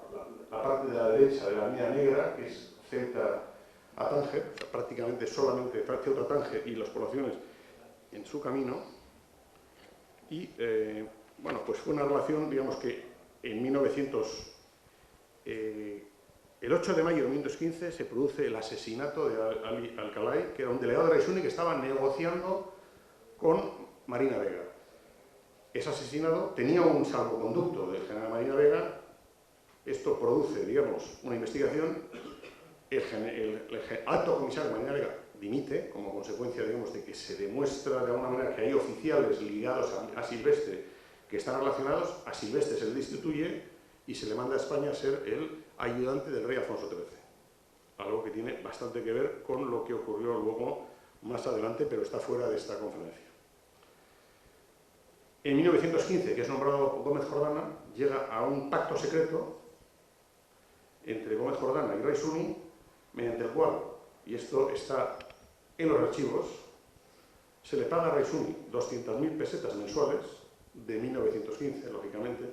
la parte de la derecha de la línea negra, que es Ceuta a Tánger, o sea, prácticamente solamente Ceuta a Tánger y las poblaciones en su camino. Y, bueno, pues fue una relación, digamos, que en el 8 de mayo de 1915 se produce el asesinato de Ali Alcalay, que era un delegado de Raisuni que estaba negociando con Marina Vega. Es asesinado, tenía un salvoconducto del general Marina Vega, esto produce, digamos, una investigación, el alto comisario Marina Vega dimite como consecuencia, digamos, de que se demuestra de alguna manera que hay oficiales ligados a Silvestre que están relacionados, a Silvestre se le destituye y se le manda a España a ser el ayudante del rey Alfonso XIII. Algo que tiene bastante que ver con lo que ocurrió luego más adelante, pero está fuera de esta conferencia. En 1915, que es nombrado Gómez Jordana, llega a un pacto secreto entre Gómez Jordana y Raisuni mediante el cual, y esto está en los archivos, se le paga a Raisuni 200.000 pesetas mensuales, de 1915, lógicamente,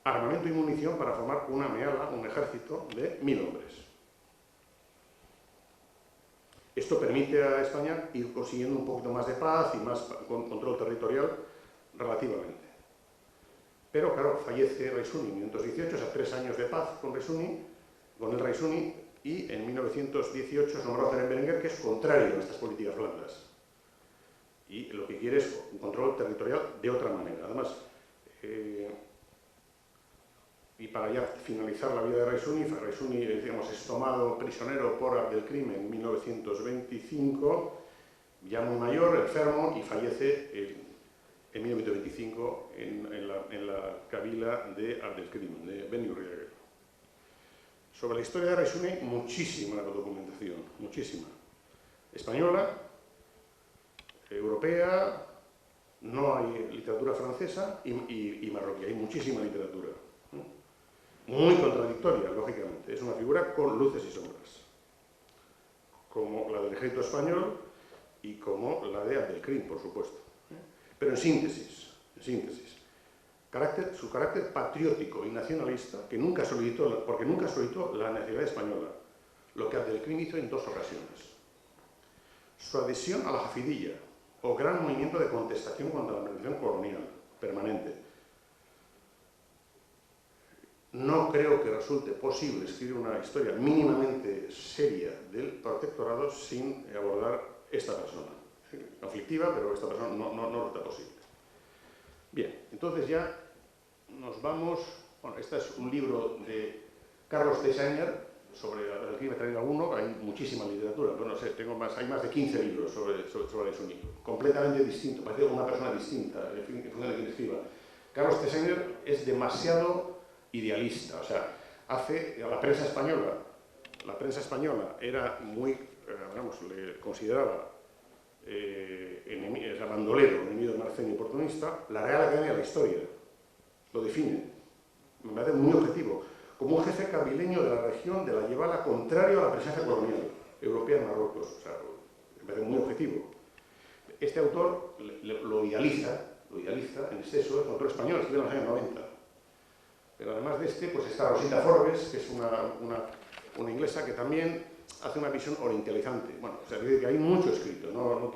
armamento y munición para formar una meala, un ejército de 1000 hombres. Esto permite a España ir consiguiendo un poquito más de paz y más control territorial relativamente. Pero, claro, fallece Raisuni en 1918, o sea, 3 años de paz con el Raisuni, y en 1918 es nombrado Tenen Berenguer, que es contrario a estas políticas blandas. Y lo que quiere es un control territorial de otra manera. Además, y para ya finalizar la vida de Raisuni, digamos, es tomado prisionero por Abdelkrim en 1925, ya muy mayor, enfermo, y fallece en 1925 en la kabila de Abdelkrim, de Beni Urriague. Sobre la historia de Raisuni, muchísima documentación, muchísima. Española, europea, no hay literatura francesa y marroquí, hay muchísima literatura. Muy contradictoria, lógicamente. Es una figura con luces y sombras, como la del ejército español y como la de Abdelkrim, por supuesto. Pero en síntesis, su carácter patriótico y nacionalista, porque nunca solicitó la nacionalidad española, lo que Abdelkrim hizo en 2 ocasiones. Su adhesión a la Jafidilla, o gran movimiento de contestación contra la organización colonial permanente. No creo que resulte posible escribir una historia mínimamente seria del protectorado sin abordar esta persona. Conflictiva, pero esta persona no resulta posible. Bien, entonces ya nos vamos... Bueno, este es un libro de Carlos Teixeira sobre el crimen traigo alguno, hay muchísima literatura, pero no sé, hay más de 15 libros sobre Raisuni, completamente distinto, parece una persona distinta en función de quien escriba. Carlos Teixeira es demasiado idealista, o sea, la prensa española era muy, le consideraba bandolero, enemigo de Marceni, oportunista. La Real Academia de la Historia lo define, me parece muy objetivo, como un jefe cabileño de la región de la Yebala contrario a la presencia colonial europea en Marruecos, o sea, me parece muy objetivo. Este autor lo idealiza en exceso, es un autor español, escribió en los años 90. Pero además de este, pues está Rosita Forbes, que es una inglesa que también hace una visión orientalizante. Bueno, o sea, que hay mucho escrito, no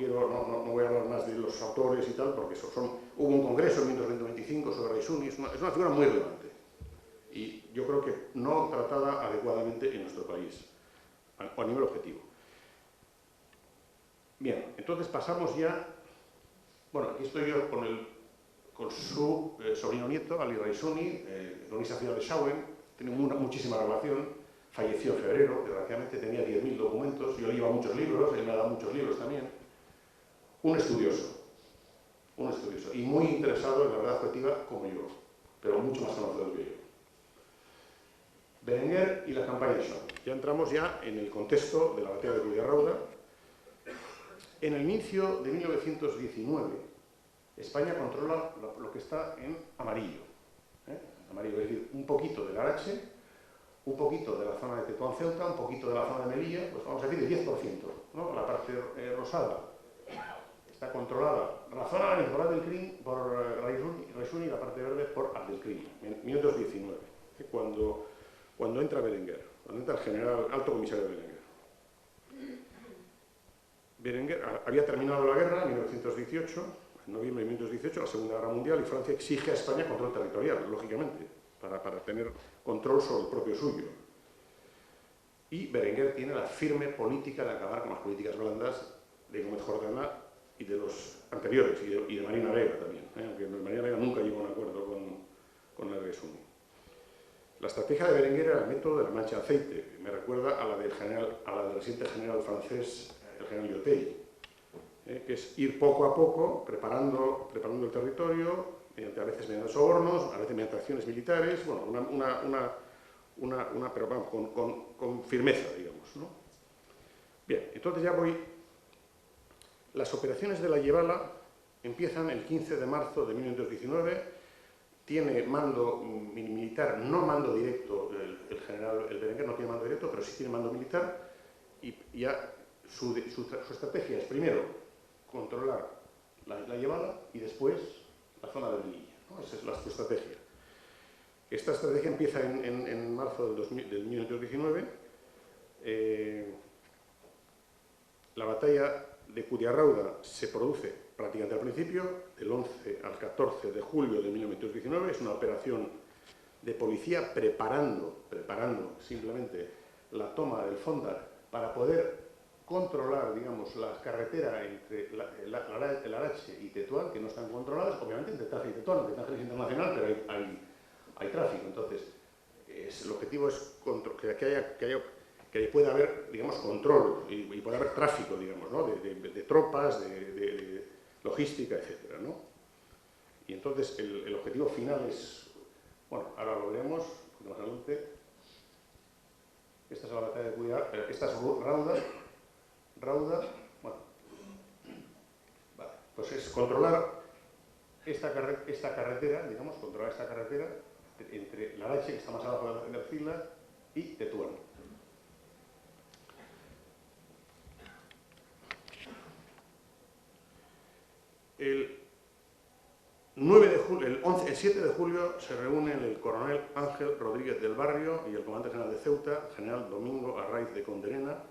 voy a hablar más de los autores y tal, porque hubo un congreso en 1925 sobre Raisuni, es una figura muy relevante. Y yo creo que no tratada adecuadamente en nuestro país, a nivel objetivo. Bien, entonces pasamos ya... Bueno, aquí estoy yo con su sobrino nieto, Ali Raisuni, cronista final de Schauen, tenemos muchísima relación, falleció en febrero, desgraciadamente tenía 10.000 documentos, yo le llevo muchos libros, él me ha dado muchos libros también. Un estudioso, y muy interesado en la verdad objetiva como yo, pero mucho más conocedor que yo. Berenguer y la campaña de Schauen. Ya entramos en el contexto de la batalla de Cudiarrauda. En el inicio de 1919, España controla lo que está en amarillo. Amarillo, es decir, un poquito del Arache, un poquito de la zona de Tetuán Ceuta, un poquito de la zona de Melilla, pues vamos a decir el 10%, ¿no? La parte rosada está controlada, la zona del Abdelkrim por Raisuni y la parte verde por Abdelkrim, en 1919, cuando entra Berenguer, cuando entra el alto comisario Berenguer. Berenguer había terminado la guerra en 1918, en noviembre de 1918, la Segunda Guerra Mundial, y Francia exige a España control territorial, lógicamente, para tener control sobre el propio suyo. Y Berenguer tiene la firme política de acabar con las políticas blandas de Gómez Jordana y de los anteriores, y de Marina Vega también, aunque Marina Vega nunca llegó a un acuerdo con el Raisuni. La estrategia de Berenguer era el método de la mancha de aceite, me recuerda a la del reciente general francés, el general Lyotet, que es ir poco a poco preparando el territorio, a veces mediante sobornos, a veces mediante acciones militares, bueno, pero vamos, con firmeza, digamos, ¿no? Bien, entonces ya voy. Las operaciones de la Yebala empiezan el 15 de marzo de 1919, tiene mando militar, no mando directo, el general el Berenguer no tiene mando directo, pero sí tiene mando militar, y ya su estrategia es primero controlar la llevada y después la zona de Melilla, ¿no? Esa es su estrategia. Esta estrategia empieza en marzo del 1919. La batalla de Cutiarrauda se produce prácticamente al principio, del 11 al 14 de julio de 1919. Es una operación de policía preparando simplemente la toma del Fóndar para poder controlar, digamos, la carretera entre el Arache y Tetuán, que no están controladas, obviamente entre Tánger y Tetuán, aunque Tánger es internacional, pero hay tráfico. Entonces, el objetivo es que pueda haber, digamos, control y pueda haber tráfico, digamos, ¿no? de tropas, de logística, etcétera, ¿no? Y entonces el objetivo final es, bueno, ahora lo veremos, más adelante. Esta es la batalla de Cuyar, esta es Rauda, bueno, vale, pues es controlar esta carretera, digamos, controlar esta carretera entre la Arache, que está más abajo de Arcila, y Tetuán. El 7 de julio se reúnen el coronel Ángel Rodríguez del Barrio y el comandante general de Ceuta, general Domingo Arraiz de Conderena,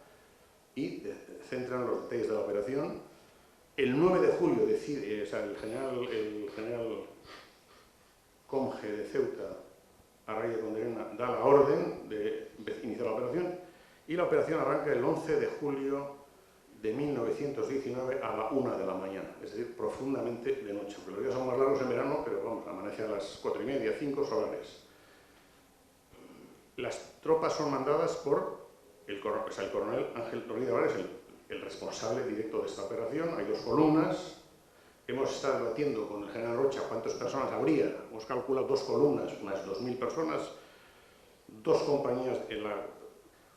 y centran los detalles de la operación. El 9 de julio decide, el general Conge de Ceuta, Arraiz de Conderena, da la orden de iniciar la operación, y la operación arranca el 11 de julio de 1919 a la 1 de la mañana, es decir, profundamente de noche. Porque los días son más largos en verano, pero vamos, amanece a las 4:30, 5 solares. Las tropas son mandadas por el coronel Ángel Rodríguez Vares, el responsable directo de esta operación. Hay 2 columnas. Hemos estado debatiendo con el general Rocha cuántas personas habría. Hemos calculado 2 columnas, unas 2.000 personas, 2 compañías,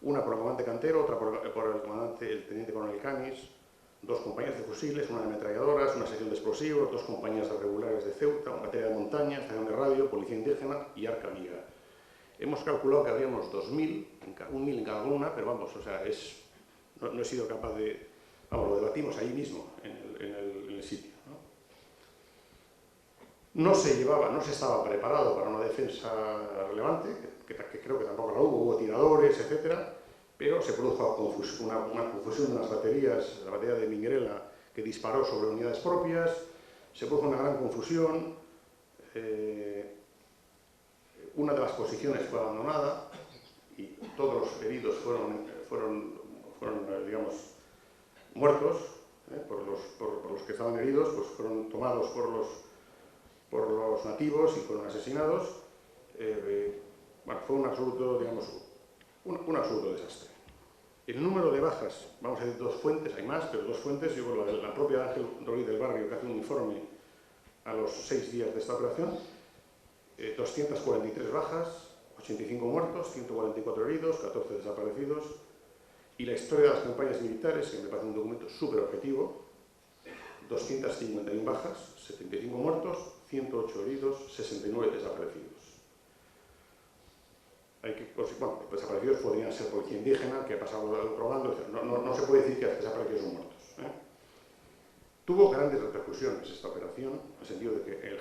una por el comandante Cantero, otra por el teniente coronel Canis, 2 compañías de fusiles, una de ametralladoras, una sección de explosivos, 2 compañías de regulares de Ceuta, una batería de montaña, estación de radio, policía indígena y arca amiga. Hemos calculado que habría unos 2.000, 1.000 en cada columna, pero vamos, o sea, no he sido capaz de... Vamos, lo debatimos ahí mismo, en el sitio, ¿no? No se estaba preparado para una defensa relevante, que creo que tampoco la hubo tiradores, etcétera, pero se produjo una confusión de unas baterías, la batería de Mingrela, que disparó sobre unidades propias, se produjo una gran confusión, una de las posiciones fue abandonada y todos los heridos fueron digamos, muertos, por los que estaban heridos, pues fueron tomados por los nativos y fueron asesinados. Bueno, fue un absoluto, digamos, un absoluto desastre. El número de bajas, vamos a decir 2 fuentes, hay más, pero 2 fuentes. Yo creo la propia Ángel Rodríguez del Barrio, que hace un informe a los 6 días de esta operación, 243 bajas, 85 muertos, 144 heridos, 14 desaparecidos. Y la historia de las campañas militares, que me parece un documento súper objetivo: 251 bajas, 75 muertos, 108 heridos, 69 desaparecidos. Bueno, los desaparecidos podrían ser policía indígena, que ha pasado robando, no se puede decir que los desaparecidos son muertos. Tuvo grandes repercusiones esta operación, en el sentido de que el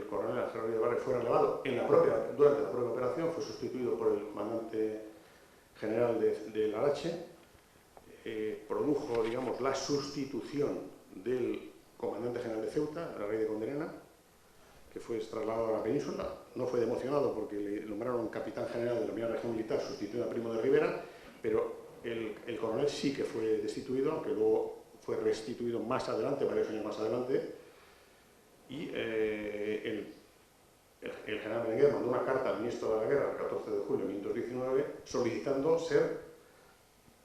coronel Ángel Rodríguez Vares fue relevado durante la propia operación, fue sustituido por el comandante general del Arache, produjo, digamos, la sustitución del comandante general de Ceuta, el rey de Conderena, que fue trasladado a la península. No fue democionado porque le nombraron capitán general de la primera región militar, sustituyendo a Primo de Rivera, pero el coronel sí que fue destituido, aunque luego fue restituido más adelante, varios años más adelante, y el general Berenguer mandó una carta al ministro de la Guerra el 14 de julio de 1919 solicitando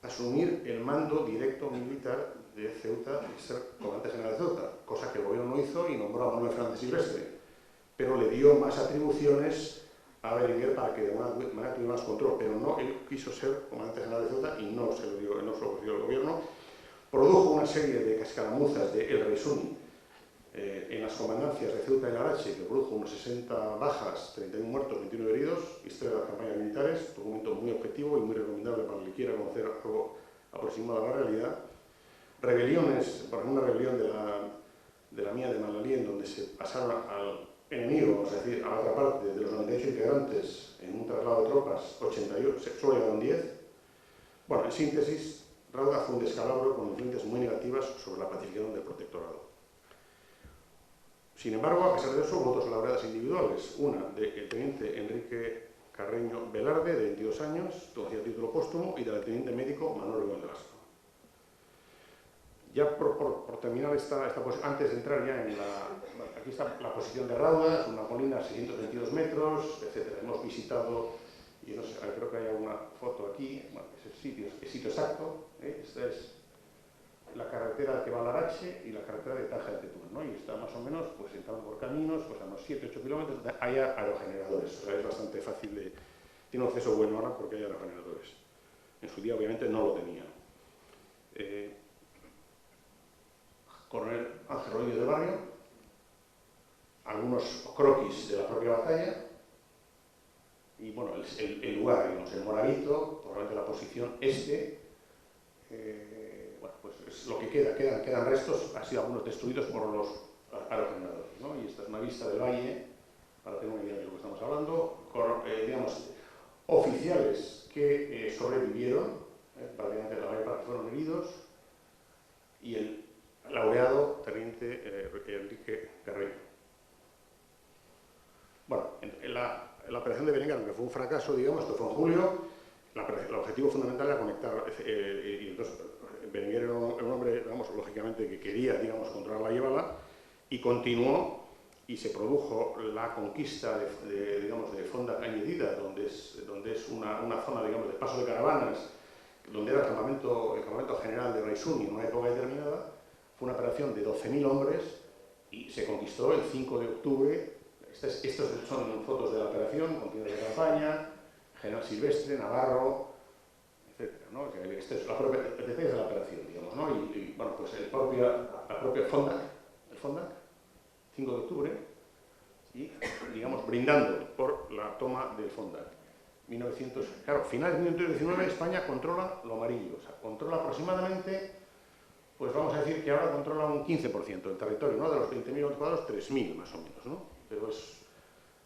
asumir el mando directo militar de Ceuta y ser comandante general de Ceuta, cosa que el gobierno no hizo y nombró a Manuel Fernández Silvestre, pero le dio más atribuciones a Berenguer para que de alguna manera tuviera más control, pero no, él quiso ser comandante general de Ceuta y no se lo ofreció el gobierno. Produjo una serie de escaramuzas de El Resuni en las comandancias de Ceuta y Larache, que produjo unos 60 bajas, 31 muertos, 29 heridos, historia de las campañas militares, documento muy objetivo y muy recomendable para el que quiera conocer algo aproximado a la realidad. Rebeliones, por ejemplo, una rebelión de la mía de Manlalí, en donde se pasaron al enemigo, es decir, a la otra parte, de los 98 integrantes en un traslado de tropas, 88, solo llegaron 10. Bueno, en síntesis, Rauda fue un descalabro con influencias muy negativas sobre la pacificación del protectorado. Sin embargo, a pesar de eso, hubo dos laureadas individuales. Una del teniente Enrique Carreño Velarde, de 22 años, todavía título póstumo, y del teniente médico Manuel Obregón de Lasco. Ya por terminar antes de entrar ya en aquí está la posición de Rauda, es una colina a 622 metros, etc. Hemos visitado, y no sé, creo que hay alguna foto aquí, bueno, es el sitio exacto, esta es la carretera que va a Larache y la carretera de Taja de Tetuán, ¿no? Y está más o menos, pues entrando por caminos, pues a unos 7-8 kilómetros, hay aerogeneradores, o sea, es bastante fácil tiene un acceso bueno ahora porque hay aerogeneradores. En su día, obviamente, no lo tenía. Coronel Ángel Rodríguez de Barrio, algunos croquis de la propia batalla, y bueno, el lugar, digamos, el Moravito, probablemente la posición bueno, pues es lo que quedan restos, han sido algunos destruidos por los aerogeneradores, ¿no? Y esta es una vista del valle, para tener una idea de lo que estamos hablando, con, digamos, oficiales que sobrevivieron, prácticamente la mayor parte fueron heridos, y el laureado teniente Enrique Carreño. Bueno, en la operación de Berenguer, aunque fue un fracaso, digamos, esto fue en julio, el objetivo fundamental era conectar, y entonces Berenguer era un hombre, digamos, lógicamente, que quería, digamos, controlar la Llévala, y continuó, y se produjo la conquista digamos, de Fonda Añadida, donde es una zona, digamos, de paso de caravanas, donde era el campamento general de Raisuni en una época determinada. Fue una operación de 12.000 hombres y se conquistó el 5 de octubre. Estos son fotos de la operación, continuos de campaña, General Silvestre, Navarro, etc., ¿no? Esta es la propia detalle de la operación, digamos, ¿no? Y bueno, pues la propia Fonda, el Fonda, 5 de octubre, y, digamos, brindando por la toma del Fonda. Claro, finales de 1919 España controla lo amarillo, o sea, controla aproximadamente, pues vamos a decir que ahora controla un 15% del territorio, ¿no? De los 20.000 cuadrados, 3.000 más o menos, ¿no? Pero es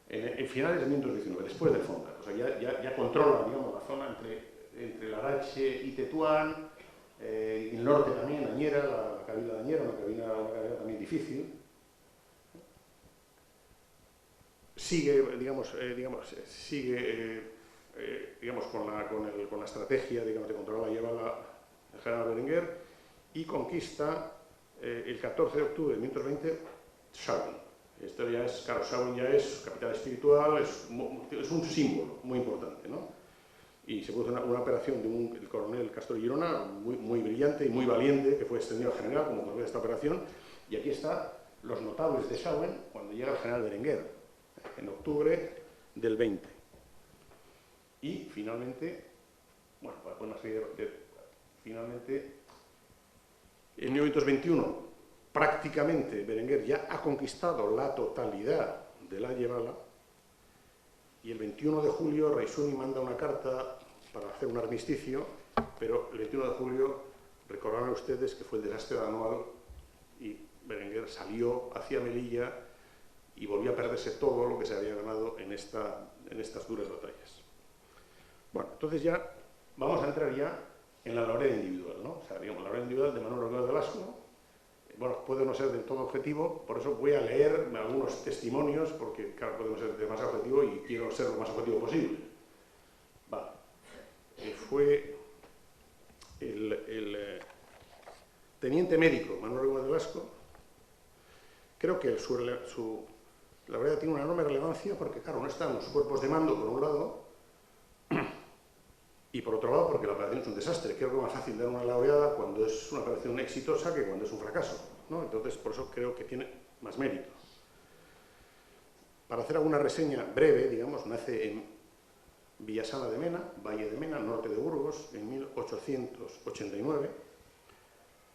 en finales de 1919, después del Fonda, o sea, ya controla, digamos, la zona entre Larache y Tetuán, y el norte también, Añera, la cabina de Añera, una cabina también difícil. Sigue, digamos, con la estrategia, digamos, de controlar la Llévala el general Berenguer, y conquista el 14 de octubre de 1920 Schauen. Esto ya es, claro, Schauen ya es capital espiritual, es un símbolo muy importante, ¿no? Y se produce una operación del coronel Castro Girona, muy brillante y muy valiente, que fue extendido al general como consecuencia de esta operación, y aquí están los notables de Schauen cuando llega el general Berenguer, en octubre del 20. Y finalmente, bueno, finalmente, en 1921, prácticamente Berenguer ya ha conquistado la totalidad de la Llévala, y el 21 de julio Raisuni manda una carta para hacer un armisticio, pero el 21 de julio recordarán ustedes que fue el desastre de Anual y Berenguer salió hacia Melilla y volvió a perderse todo lo que se había ganado en estas duras batallas. Bueno, entonces ya vamos a entrar ya en la laurea individual, ¿no? O sea, digamos, la laurea individual de Manuel Obregón de Lasco. Bueno, puede no ser del todo objetivo, por eso voy a leer algunos testimonios, porque, claro, puede no ser demasiado objetivo y quiero ser lo más objetivo posible. Vale. Fue el teniente médico Manuel Obregón de Lasco. Creo que la verdad tiene una enorme relevancia porque, claro, no están los cuerpos de mando, por un lado, y por otro lado, porque la operación es un desastre. Creo que es más fácil dar una laureada cuando es una operación exitosa que cuando es un fracaso, ¿no? Entonces, por eso creo que tiene más mérito. Para hacer alguna reseña breve, digamos, nace en Villasana de Mena, Valle de Mena, norte de Burgos, en 1889.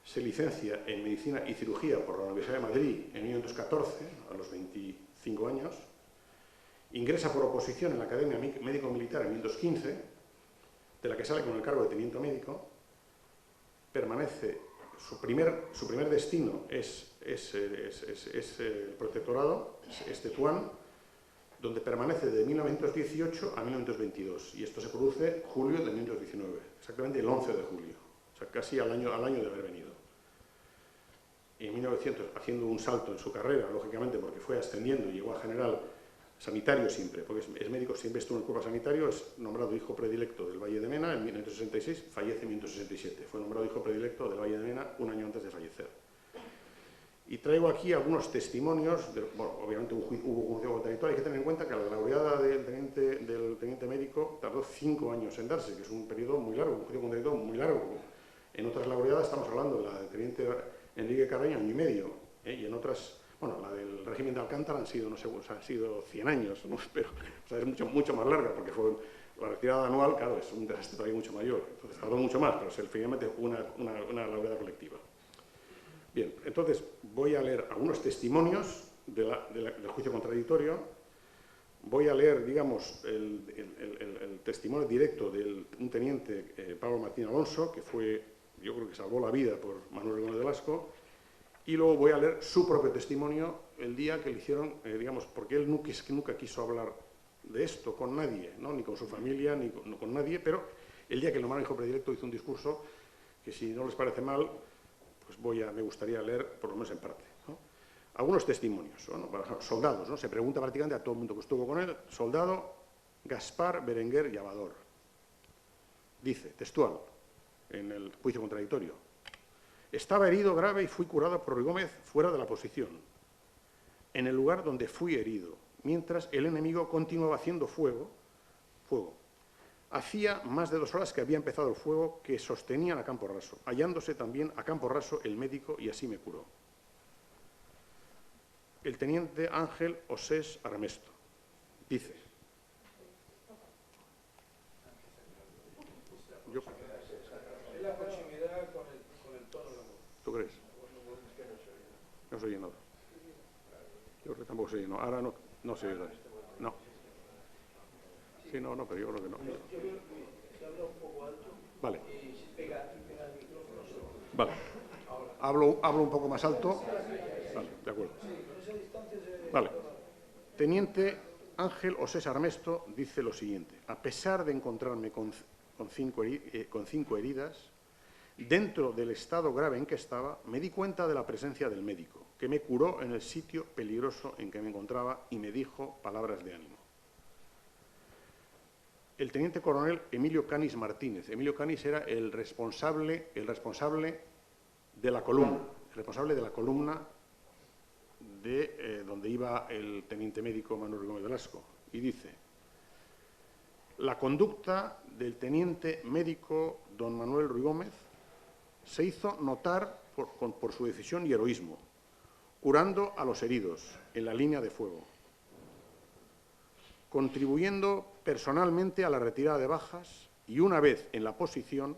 se licencia en Medicina y Cirugía por la Universidad de Madrid en 1914, a los 25 años, ingresa por oposición en la Academia Médico-Militar en 1915, de la que sale con el cargo de teniente médico, permanece, su primer destino es el protectorado, es Tetuán, donde permanece de 1918 a 1922, y esto se produce julio de 1919, exactamente el 11 de julio, o sea, casi al año de haber venido. En 1900, haciendo un salto en su carrera, lógicamente, porque fue ascendiendo y llegó a general sanitario siempre, porque es médico, siempre estuvo en el cuerpo sanitario, es nombrado hijo predilecto del Valle de Mena en 1966, fallece en 1967, fue nombrado hijo predilecto del Valle de Mena un año antes de fallecer. Y traigo aquí algunos testimonios, bueno, obviamente hubo un juicio contradictorio, hay que tener en cuenta que la laureada del teniente médico tardó 5 años en darse, que es un periodo muy largo, un juicio contradictorio muy largo. En otras laureadas estamos hablando de la del teniente Enrique Carreño, año y medio, y en otras, bueno, la del régimen de Alcántara han sido, no sé, han sido 100 años, ¿no? Pero, o sea, es mucho más larga, porque fue la retirada anual, claro, es un desastre todavía mucho mayor, entonces tardó mucho más, pero finalmente una laureada colectiva. Bien, entonces voy a leer algunos testimonios del juicio contradictorio, voy a leer, digamos, el testimonio directo de un teniente, Pablo Martín Alonso, que fue, yo creo que salvó la vida por Manuel Gómez Velasco, y luego voy a leer su propio testimonio el día que le hicieron, digamos, porque él nunca quiso hablar de esto con nadie, ¿no? Ni con su familia, ni con nadie, pero el día que el nombraron hijo predilecto hizo un discurso que, si no les parece mal, pues me gustaría leer, por lo menos en parte, ¿no? Algunos testimonios, ¿no? Soldados, ¿no? Se pregunta prácticamente a todo el mundo que estuvo con él, soldado Gaspar Berenguer Llavador. Dice, textual, en el juicio contradictorio: estaba herido grave y fui curado por Ruy Gómez fuera de la posición, en el lugar donde fui herido, mientras el enemigo continuaba haciendo fuego. Hacía más de 2 horas que había empezado el fuego que sostenían a campo raso, hallándose también a campo raso el médico, y así me curó. El teniente Ángel Osés Armesto dice:
es la proximidad con el tono de la voz.
¿Tú crees? No soy llenado. Yo creo que tampoco soy llenado. Ahora no se oye. No. Sí, no, pero yo creo que no.
Yo creo que se habla un poco alto.
Vale.
Y se pega el micrófono solo.
Vale. Hablo un poco más alto. Vale, de acuerdo. Vale. Teniente Ángel Osés Armesto dice lo siguiente: a pesar de encontrarme con 5 heridas, dentro del estado grave en que estaba, me di cuenta de la presencia del médico, que me curó en el sitio peligroso en que me encontraba y me dijo palabras de ánimo. El teniente coronel Emilio Canis Martínez. Emilio Canis era el responsable de la columna, de donde iba el teniente médico Manuel Gómez Velasco, y dice: la conducta del teniente médico don Manuel Ruy Gómez se hizo notar por su decisión y heroísmo, curando a los heridos en la línea de fuego, contribuyendo personalmente a la retirada de bajas, y una vez en la posición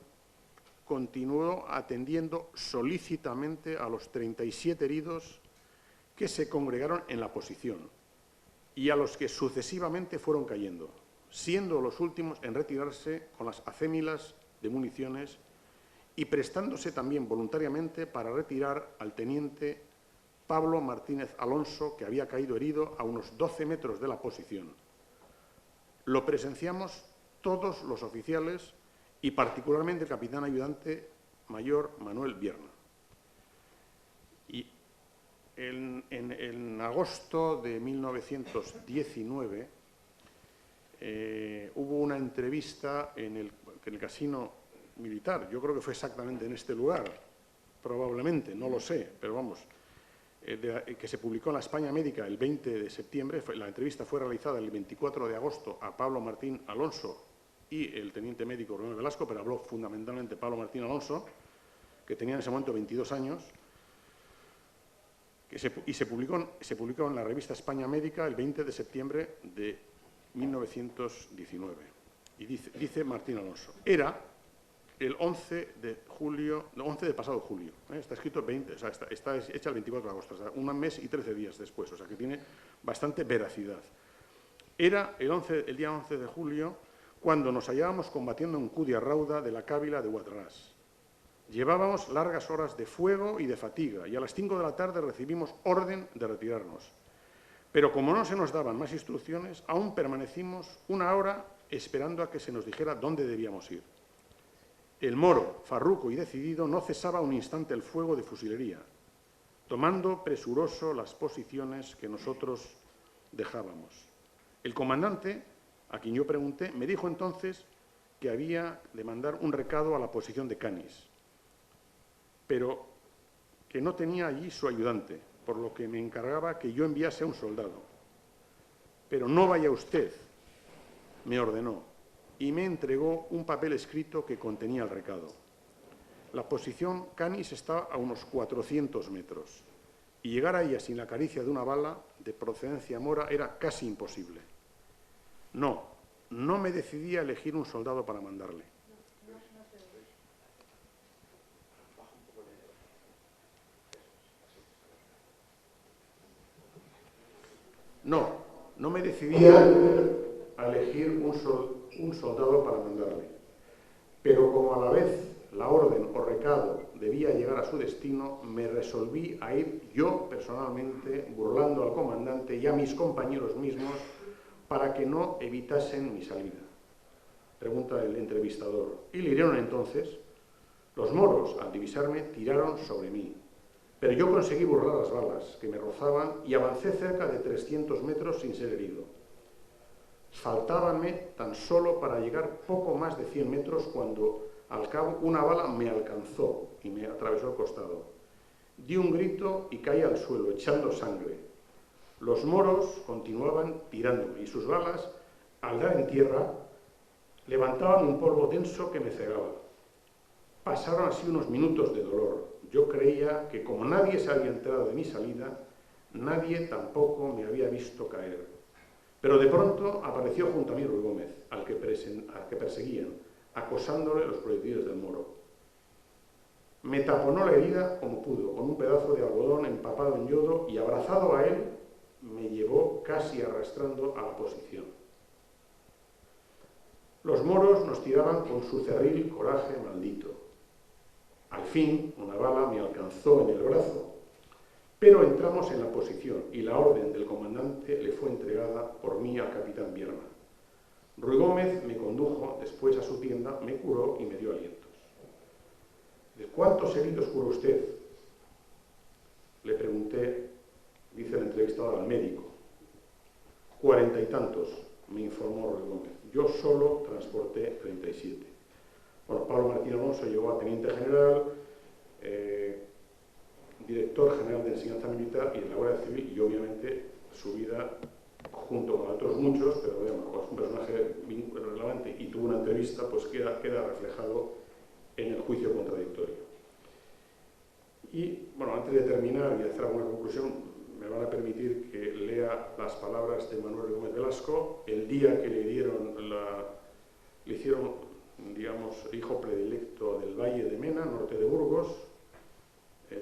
continuó atendiendo solícitamente a los 37 heridos que se congregaron en la posición y a los que sucesivamente fueron cayendo, siendo los últimos en retirarse con las acémilas de municiones, y prestándose también voluntariamente para retirar al teniente Pablo Martínez Alonso, que había caído herido a unos 12 metros de la posición. Lo presenciamos todos los oficiales y particularmente el capitán ayudante mayor Manuel Vierna. Y en agosto de 1919 hubo una entrevista en el casino militar. Yo creo que fue exactamente en este lugar, probablemente, no lo sé, pero vamos, que se publicó en la España Médica el 20 de septiembre. La entrevista fue realizada el 24 de agosto a Pablo Martín Alonso y el teniente médico Ruy Velasco, pero habló fundamentalmente Pablo Martín Alonso, que tenía en ese momento 22 años, y se publicó en la revista España Médica el 20 de septiembre de 1919. Y dice Martín Alonso: era el 11 de julio, no, 11 de pasado julio, está escrito 20, o sea, está hecha el 24 de agosto, o sea, un mes y 13 días después, o sea, que tiene bastante veracidad. Era el día 11 de julio cuando nos hallábamos combatiendo en Cúdia Rauda de la Cávila de Huadrás. Llevábamos largas horas de fuego y de fatiga, y a las 5 de la tarde recibimos orden de retirarnos. Pero como no se nos daban más instrucciones, aún permanecimos una hora esperando a que se nos dijera dónde debíamos ir. El moro, farruco y decidido, no cesaba un instante el fuego de fusilería, tomando presuroso las posiciones que nosotros dejábamos. El comandante, a quien yo pregunté, me dijo entonces que había de mandar un recado a la posición de Canis, pero que no tenía allí su ayudante, por lo que me encargaba que yo enviase a un soldado. Pero no vaya usted, me ordenó, y me entregó un papel escrito que contenía el recado. La posición Canis estaba a unos 400 metros, y llegar a ella sin la caricia de una bala de procedencia mora era casi imposible. No me decidí a elegir un soldado para mandarle. No me decidí a elegir un soldado para mandarle. Pero como a la vez la orden o recado debía llegar a su destino, me resolví a ir yo personalmente, burlando al comandante y a mis compañeros mismos, para que no evitasen mi salida. Pregunta el entrevistador. ¿Y le hirieron entonces? Los moros, al divisarme, tiraron sobre mí. Pero yo conseguí burlar las balas, que me rozaban, y avancé cerca de 300 metros sin ser herido. Faltábanme tan solo para llegar poco más de 100 metros cuando, al cabo, una bala me alcanzó y me atravesó el costado. Di un grito y caí al suelo, echando sangre. Los moros continuaban tirándome y sus balas, al dar en tierra, levantaban un polvo denso que me cegaba. Pasaron así unos minutos de dolor. Yo creía que como nadie se había enterado de mi salida, nadie tampoco me había visto caer. Pero de pronto apareció junto a mí Ruy Gómez, al que perseguían, acosándole los proyectiles del moro. Me taponó la herida como pudo, con un pedazo de algodón empapado en yodo, y abrazado a él, me llevó casi arrastrando a la posición. Los moros nos tiraban con su cerril coraje maldito. Al fin, una bala me alcanzó en el brazo, pero entramos en la posición y la orden del comandante le fue entregada por mí al capitán Vierna. Ruy Gómez me condujo después a su tienda, me curó y me dio alientos. ¿De cuántos heridos curó usted? Le pregunté, dice el entrevistador, al médico. 40 y tantos, me informó Ruy Gómez. Yo solo transporté 37. Bueno, Pablo Martín Alonso llegó a teniente general, director general de enseñanza militar y de la Guardia Civil, y obviamente su vida, junto con otros muchos, pero bueno, es un personaje relevante y tuvo una entrevista, pues queda reflejado en el juicio contradictorio. Y bueno, antes de terminar y hacer alguna conclusión, me van a permitir que lea las palabras de Manuel Gómez Velasco el día que le hicieron, digamos, hijo predilecto del Valle de Mena, norte de Burgos,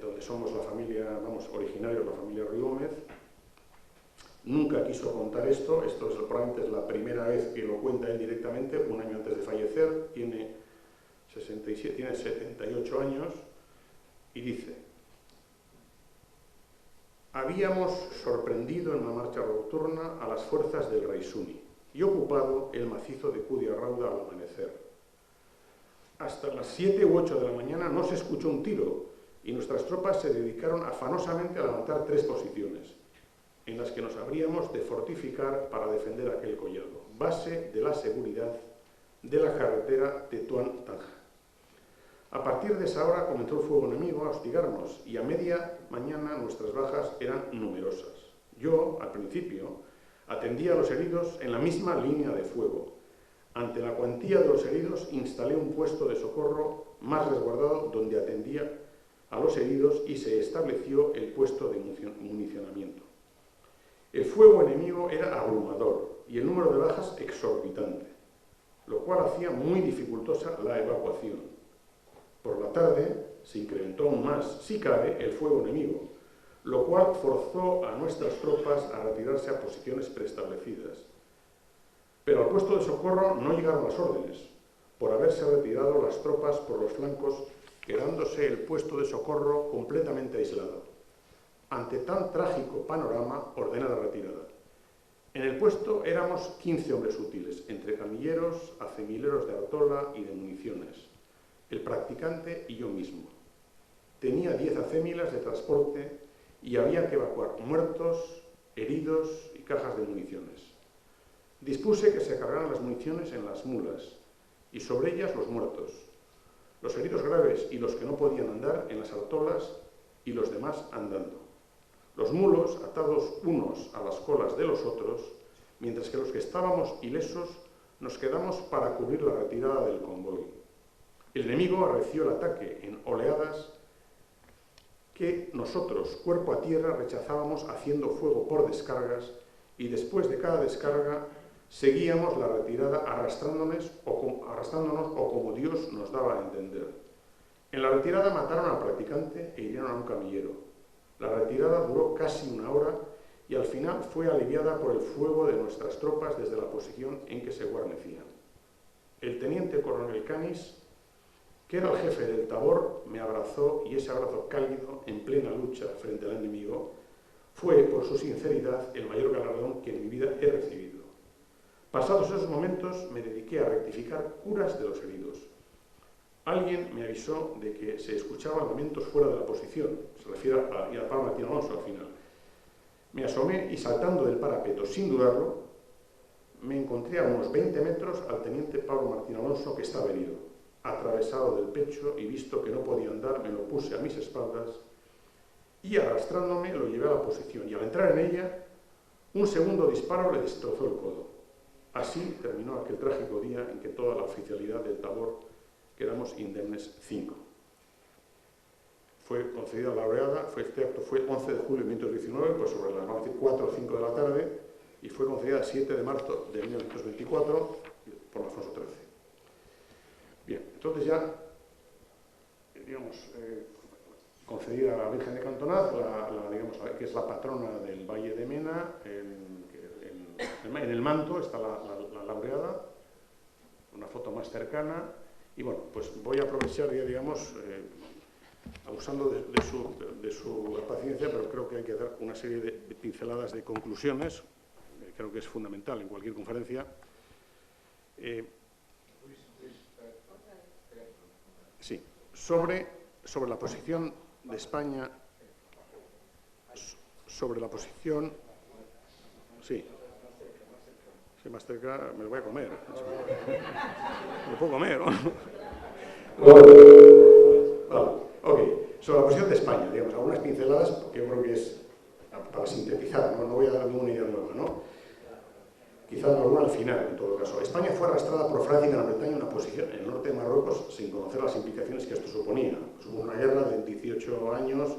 donde somos la familia, vamos, originarios de la familia Ruy Gómez. Nunca quiso contar esto probablemente es la primera vez que lo cuenta él directamente, un año antes de fallecer, tiene 78 años, y dice: habíamos sorprendido en una marcha nocturna a las fuerzas del Raisuni y ocupado el macizo de Cúdia Rauda al amanecer. Hasta las 7 u 8 de la mañana no se escuchó un tiro y nuestras tropas se dedicaron afanosamente a levantar 3 posiciones, en las que nos habríamos de fortificar para defender aquel collado, base de la seguridad de la carretera Tetuán-Tanja. A partir de esa hora comenzó el fuego enemigo a hostigarnos y a media mañana nuestras bajas eran numerosas. Yo, al principio, atendía a los heridos en la misma línea de fuego. Ante la cuantía de los heridos instalé un puesto de socorro más resguardado donde atendía a los heridos y se estableció el puesto de municionamiento. El fuego enemigo era abrumador y el número de bajas exorbitante, lo cual hacía muy dificultosa la evacuación. Por la tarde se incrementó aún más, si cabe, el fuego enemigo, lo cual forzó a nuestras tropas a retirarse a posiciones preestablecidas. Pero al puesto de socorro no llegaron las órdenes, por haberse retirado las tropas por los flancos, quedándose el puesto de socorro completamente aislado. Ante tan trágico panorama, ordené la retirada. En el puesto éramos 15 hombres útiles, entre camilleros, acemileros de artola y de municiones, el practicante y yo mismo. Tenía 10 acémilas de transporte y había que evacuar muertos, heridos y cajas de municiones. Dispuse que se cargaran las municiones en las mulas y sobre ellas los muertos, los heridos graves y los que no podían andar en las artolas y los demás andando. Los mulos atados unos a las colas de los otros, mientras que los que estábamos ilesos nos quedamos para cubrir la retirada del convoy. El enemigo arreció el ataque en oleadas que nosotros, cuerpo a tierra, rechazábamos haciendo fuego por descargas y después de cada descarga seguíamos la retirada arrastrándonos o como Dios nos daba a entender. En la retirada mataron al practicante e hirieron a un camillero. La retirada duró casi una hora y al final fue aliviada por el fuego de nuestras tropas desde la posición en que se guarnecían. El teniente coronel Canis, que era el jefe del tabor, me abrazó y ese abrazo cálido en plena lucha frente al enemigo fue, por su sinceridad, el mayor galardón que en mi vida he recibido. Pasados esos momentos me dediqué a rectificar curas de los heridos. Alguien me avisó de que se escuchaban lamentos fuera de la posición, se refiere a Pablo Martín Alonso al final. Me asomé y saltando del parapeto sin dudarlo, me encontré a unos 20 metros al teniente Pablo Martín Alonso que estaba herido. Atravesado del pecho y visto que no podía andar, me lo puse a mis espaldas y arrastrándome lo llevé a la posición y al entrar en ella, un segundo disparo le destrozó el codo. Así terminó aquel trágico día en que toda la oficialidad del tabor quedamos indemnes 5. Fue concedida la laureada, este acto fue 11 de julio de 1919, pues sobre las 4 o 5 de la tarde, y fue concedida el 7 de marzo de 1924 por Alfonso XIII. Bien, entonces ya, digamos, concedida a la Virgen de Cantonaz, que es la patrona del Valle de Mena, en el manto está la laureada, una foto más cercana. Y bueno, pues voy a aprovechar ya, digamos, abusando de su paciencia, pero creo que hay que dar una serie de pinceladas de conclusiones, creo que es fundamental en cualquier conferencia. Sí, sobre la posición de España, sobre la posición... Sí. Más cerca, me lo voy a comer. Me lo puedo comer, ¿no? Vale, ok. Sobre la posición de España, digamos, algunas pinceladas, porque yo creo que es para sintetizar, no voy a dar ninguna idea nueva, ¿no? Quizás alguna al final, en todo caso. España fue arrastrada por Francia y Gran Bretaña en una posición en el norte de Marruecos sin conocer las implicaciones que esto suponía. Hubo una guerra de 18 años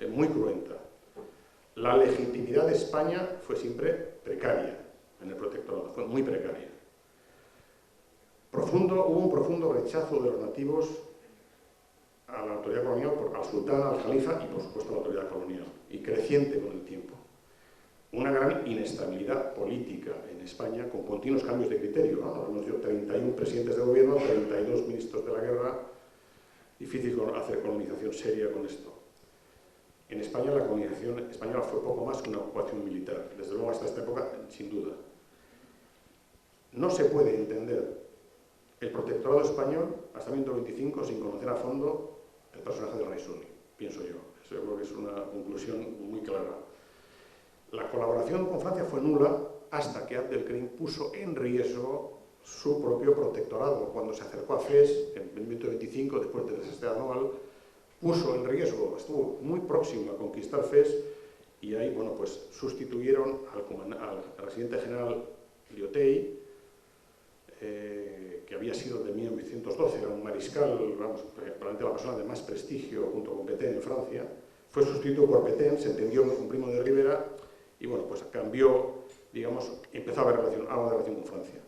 muy cruenta. La legitimidad de España fue siempre precaria en el protectorado, fue muy precaria. Hubo un profundo rechazo de los nativos a la autoridad colonial, al sultán, al califa y por supuesto a la autoridad colonial, y creciente con el tiempo. Una gran inestabilidad política en España con continuos cambios de criterio, ¿no? Hemos dicho 31 presidentes de gobierno, 32 ministros de la guerra, difícil hacer colonización seria con esto. En España la colonización española fue poco más que una ocupación militar, desde luego hasta esta época, sin duda. No se puede entender el protectorado español hasta 1925 sin conocer a fondo el personaje del rey Suni, pienso yo. Eso yo creo que es una conclusión muy clara. La colaboración con Francia fue nula hasta que Abdelkrim puso en riesgo su propio protectorado. Cuando se acercó a Fez, en 1925, después del desastre anual, puso en riesgo, estuvo muy próximo a conquistar Fez, y ahí, bueno, pues sustituyeron al residente general Lyautey, que había sido de 1912, era un mariscal, vamos, probablemente la persona de más prestigio junto con Pétain en Francia, fue sustituido por Pétain, se entendió con Primo de Rivera, y bueno, pues cambió, digamos, empezó a haber relación con Francia.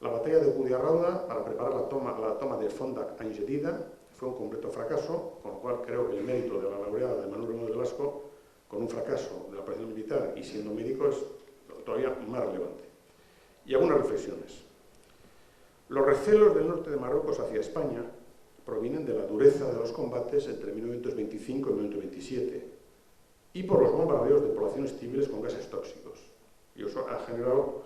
La batalla de Cudiarrauda, para preparar la toma de Fondak en Jedida, fue un completo fracaso, con lo cual creo que el mérito de la laureada de Manuel Bruno de Velasco, con un fracaso de la operación militar y siendo médico, es todavía más relevante. Y algunas reflexiones. Los recelos del norte de Marruecos hacia España provienen de la dureza de los combates entre 1925 y 1927 y por los bombardeos de poblaciones civiles con gases tóxicos. Y eso ha generado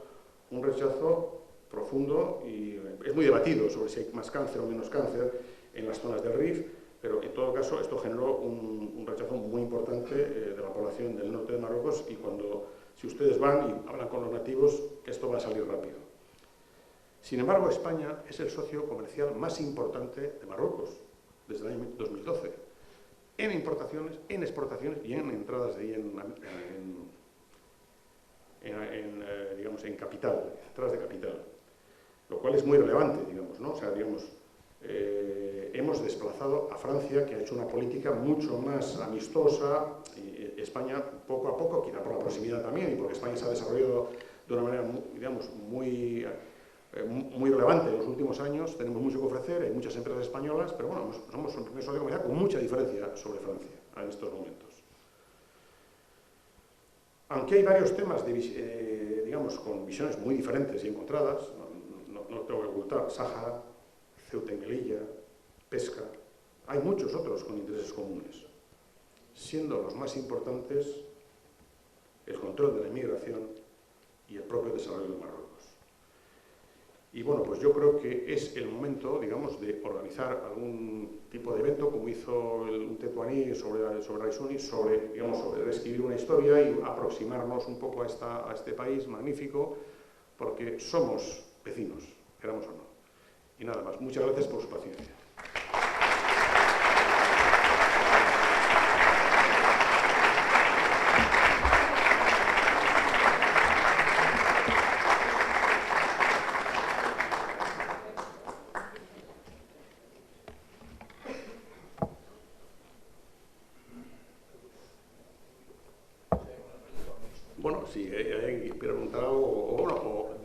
un rechazo profundo y es muy debatido sobre si hay más cáncer o menos cáncer en las zonas del Rif, pero en todo caso esto generó un rechazo muy importante de la población del norte de Marruecos y si ustedes van y hablan con los nativos, esto va a salir rápido. Sin embargo, España es el socio comercial más importante de Marruecos desde el año 2012, en importaciones, en exportaciones y en entradas de ahí digamos, en capital, entradas de capital, lo cual es muy relevante, digamos, ¿no? O sea, digamos, hemos desplazado a Francia, que ha hecho una política mucho más amistosa, y España poco a poco, quizá por la proximidad también, y porque España se ha desarrollado de una manera, digamos, muy relevante en los últimos años, tenemos mucho que ofrecer, hay muchas empresas españolas, pero bueno, somos un primer socio comercial con mucha diferencia sobre Francia en estos momentos. Aunque hay varios temas, digamos, con visiones muy diferentes y encontradas, no tengo que ocultar, Sáhara, Ceuta y Melilla, pesca, hay muchos otros con intereses comunes, siendo los más importantes el control de la inmigración y el propio desarrollo de Marruecos. Y bueno, pues yo creo que es el momento, digamos, de organizar algún tipo de evento, como hizo un Tetuaní sobre Raisuni, digamos, sobre reescribir una historia y aproximarnos un poco a este país magnífico, porque somos vecinos, queramos o no. Y nada más, muchas gracias por su paciencia. Bueno, si hay que preguntar algo, o